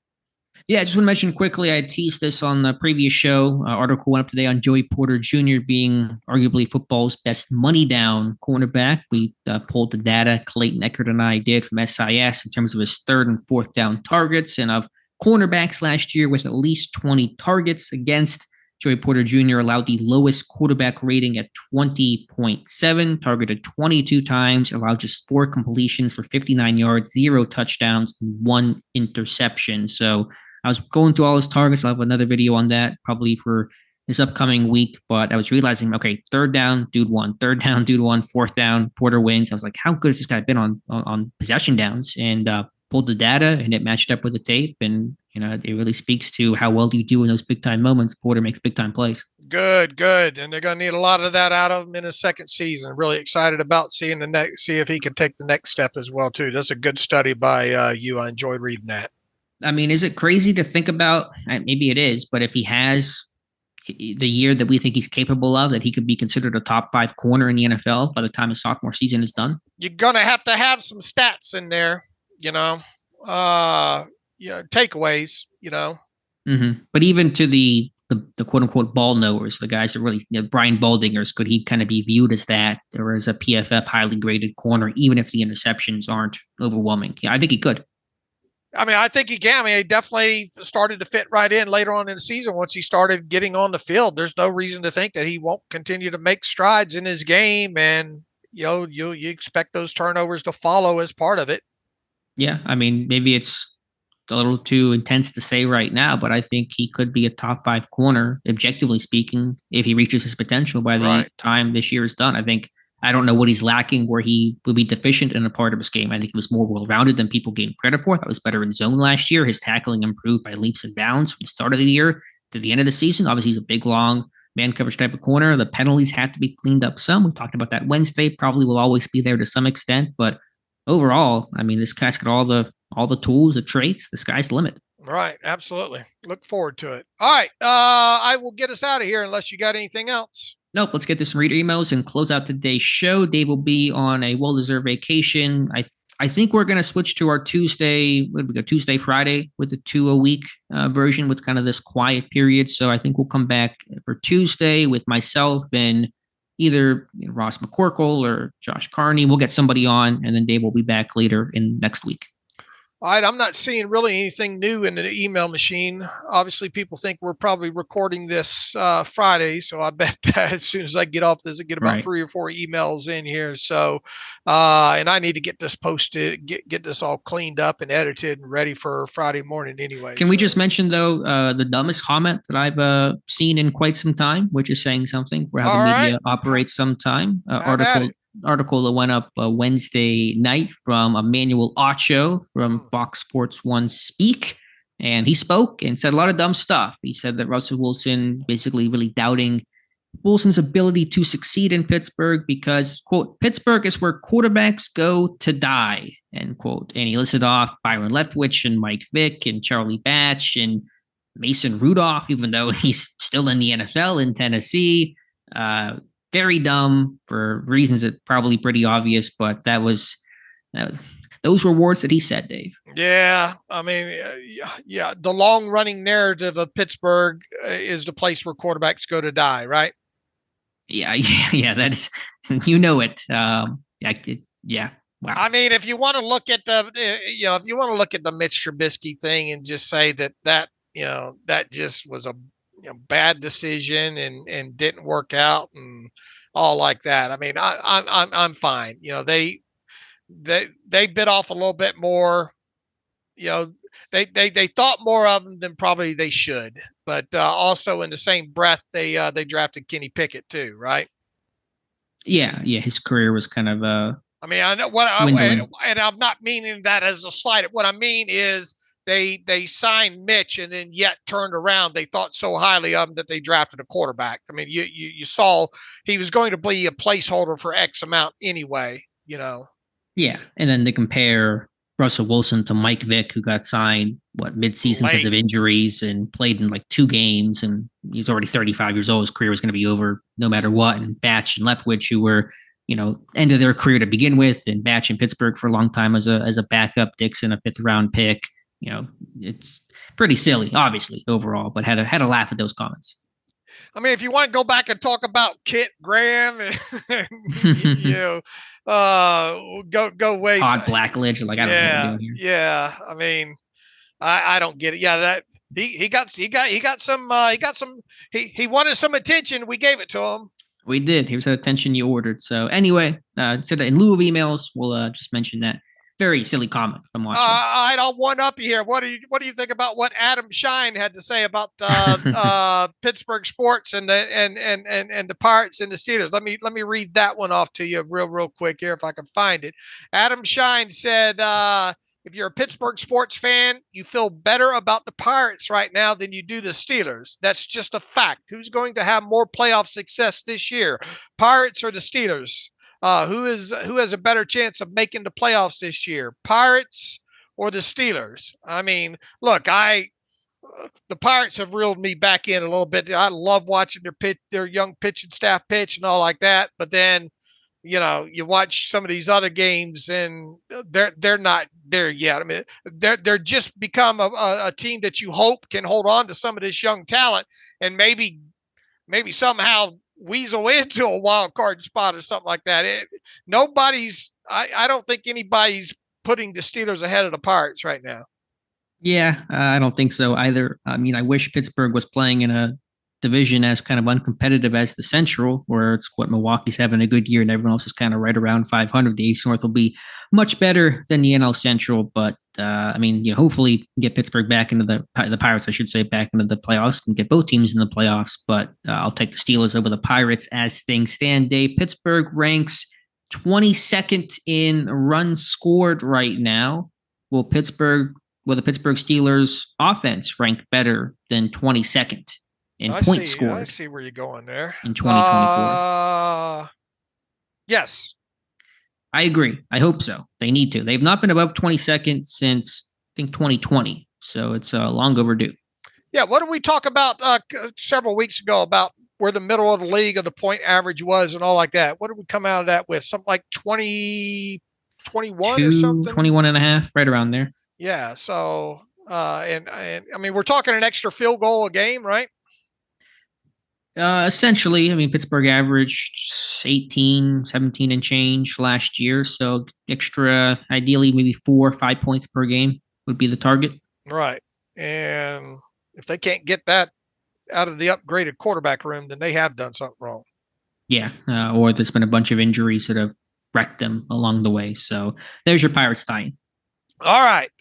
Yeah, I just want to mention quickly, I teased this on the previous show. Article went up today on Joey Porter Jr. being arguably football's best money down cornerback. We pulled the data Clayton Eckert and I did from SIS in terms of his third and fourth down targets, and of cornerbacks last year with at least 20 targets against. Joey Porter Jr. allowed the lowest quarterback rating at 20.7, targeted 22 times, allowed just 4 completions for 59 yards, 0 touchdowns, and 1 interception. So I was going through all his targets. I'll have another video on that probably for this upcoming week, but I was realizing, okay, third down, dude won, third down, dude won, fourth down, Porter wins. I was like, how good has this guy been on possession downs? And pulled the data, and it matched up with the tape, and it really speaks to how well you do in those big time moments. Porter makes big time plays. Good. And they're going to need a lot of that out of him in his second season. Really excited about see if he can take the next step as well too. That's a good study by you. I enjoyed reading that. I mean, is it crazy to think about? Maybe it is, but if he has the year that we think he's capable of, that he could be considered a top 5 corner in the NFL by the time his sophomore season is done. You're going to have some stats in there, takeaways, Mm-hmm. But even to the quote unquote ball knowers, the guys that really, Brian Baldingers, could he kind of be viewed as that, or as a PFF highly graded corner, even if the interceptions aren't overwhelming? Yeah, I think he could. I mean, I think he can. I mean, he definitely started to fit right in later on in the season. Once he started getting on the field, there's no reason to think that he won't continue to make strides in his game. And, you expect those turnovers to follow as part of it. Yeah. I mean, maybe it's a little too intense to say right now, but I think he could be a top 5 corner, objectively speaking, if he reaches his potential by the time this year is done. I don't know what he's lacking where he will be deficient in a part of his game. I think he was more well-rounded than people gave him credit for. That was better in zone last year. His tackling improved by leaps and bounds from the start of the year to the end of the season. Obviously, he's a big, long man coverage type of corner. The penalties have to be cleaned up some. We talked about that Wednesday. Probably will always be there to some extent, but overall, I mean, this guy's got all the tools, the traits. The sky's the limit. Right. Absolutely. Look forward to it. All right. I will get us out of here unless you got anything else. Nope. Let's get to some reader emails and close out today's show. Dave will be on a well-deserved vacation. I think we're going to switch to our Tuesday, Friday with a 2-a-week version with kind of this quiet period. So I think we'll come back for Tuesday with myself and either Ross McCorkle or Josh Carney. We'll get somebody on, and then Dave will be back later in next week. All right. I'm not seeing really anything new in the email machine. Obviously, people think we're probably recording this Friday. So I bet that as soon as I get off this, I get about 3 or 4 emails in here. So, and I need to get this posted, get this all cleaned up and edited and ready for Friday morning anyway. Can we just mention, though, the dumbest comment that I've seen in quite some time, which is saying something for how the media operates sometime. Article that went up Wednesday night from Emmanuel Acho from Fox Sports 1 Speak. And he spoke and said a lot of dumb stuff. He said that Russell Wilson basically really doubting Wilson's ability to succeed in Pittsburgh because, quote, Pittsburgh is where quarterbacks go to die, end quote. And he listed off Byron Leftwich and Mike Vick and Charlie Batch and Mason Rudolph, even though he's still in the NFL in Tennessee. Very dumb for reasons that probably pretty obvious, but those were words that he said, Dave. Yeah. I mean, the long running narrative of Pittsburgh is the place where quarterbacks go to die, right? Yeah. That's, it. Yeah. Wow. I mean, if you want to look at the Mitch Trubisky thing and just say that just was bad decision and didn't work out and all like that. I mean, I'm fine. They bit off a little bit more. They thought more of them than probably they should. But also in the same breath, they drafted Kenny Pickett too, right? Yeah, his career was kind of I mean, I know and I'm not meaning that as a slight. What I mean is they signed Mitch and then yet turned around. They thought so highly of him that they drafted a quarterback. I mean, you saw he was going to be a placeholder for X amount anyway. Yeah, and then they compare Russell Wilson to Mike Vick, who got signed midseason because of injuries and played in like 2 games, and he's already 35 years old. His career was going to be over no matter what. And Batch and Leftwich, who were end of their career to begin with, and Batch in Pittsburgh for a long time as a backup. Dixon, a 5th round pick. It's pretty silly, obviously overall, but had a laugh at those comments. I mean, if you want to go back and talk about Kit Graham and go way Todd Blackledge, like I don't know what we're doing here. Yeah. I mean, I don't get it. Yeah, that he wanted some attention. We gave it to him. We did. Here's the attention you ordered. So anyway, instead of in lieu of emails, we'll just mention that very silly comment from watching. I'll one up you here. What do you think about what Adam Shine had to say about Pittsburgh sports and the Pirates and the Steelers? Let me read that one off to you real quick here if I can find it. Adam Shine said, if you're a Pittsburgh sports fan, you feel better about the Pirates right now than you do the Steelers. That's just a fact. Who's going to have more playoff success this year, Pirates or the Steelers? Who has a better chance of making the playoffs this year, Pirates or the Steelers? I mean, look, the Pirates have reeled me back in a little bit. I love watching their young pitching staff pitch and all like that. But then, you watch some of these other games and they're not there yet. I mean, they're just become a team that you hope can hold on to some of this young talent and maybe somehow weasel into a wild card spot or something like that. I don't think anybody's putting the Steelers ahead of the Pirates right now. Yeah, I don't think so either. I mean, I wish Pittsburgh was playing in a division as kind of uncompetitive as the Central, where it's what Milwaukee's having a good year and everyone else is kind of right around 500. The East North will be much better than the NL Central, but I mean, hopefully get Pittsburgh back into the Pirates, I should say, back into the playoffs and get both teams in the playoffs. But I'll take the Steelers over the Pirates as things stand. Dave, Pittsburgh ranks 22nd in runs scored right now. Will the Pittsburgh Steelers offense rank better than 22nd in points scored? I see where you're going there. In 2024. Yes. I agree. I hope so. They need to. They've not been above 22nd since, I think, 2020. So it's long overdue. Yeah. What did we talk about several weeks ago about where the middle of the league of the point average was and all like that? What did we come out of that with? Something like 20, 21 or something? 21 and a half, right around there. Yeah. So, and I mean, we're talking an extra field goal a game, right? Essentially, I mean, Pittsburgh averaged 18, 17 and change last year. So extra, ideally, maybe 4 or 5 points per game would be the target. Right. And if they can't get that out of the upgraded quarterback room, then they have done something wrong. Yeah. Or there's been a bunch of injuries that have wrecked them along the way. So there's your Pirates tie-in. All right.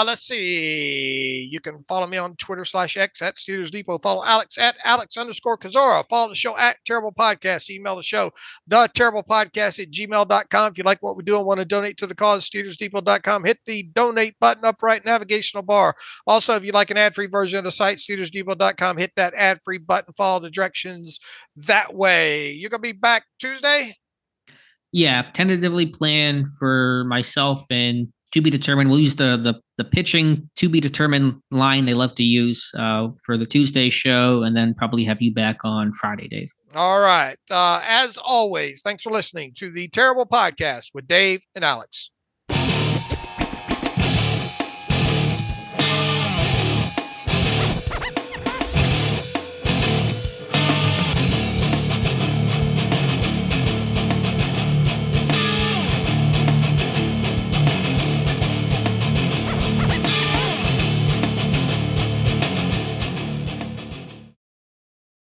Let's see. You can follow me on Twitter /X at Steelers Depot. Follow Alex at Alex_Kozora. Follow the show at Terrible Podcast. Email the show, theterriblepodcast@gmail.com. If you like what we do and want to donate to the cause, SteelersDepot.com. Hit the donate button up right navigational bar. Also, if you like an ad-free version of the site, SteelersDepot.com. Hit that ad-free button. Follow the directions that way. You're going to be back Tuesday? Yeah, tentatively planned for myself and to be determined. We'll use the pitching to be determined line they love to use for the Tuesday show, and then probably have you back on Friday, Dave. All right. As always, thanks for listening to the Terrible Podcast with Dave and Alex.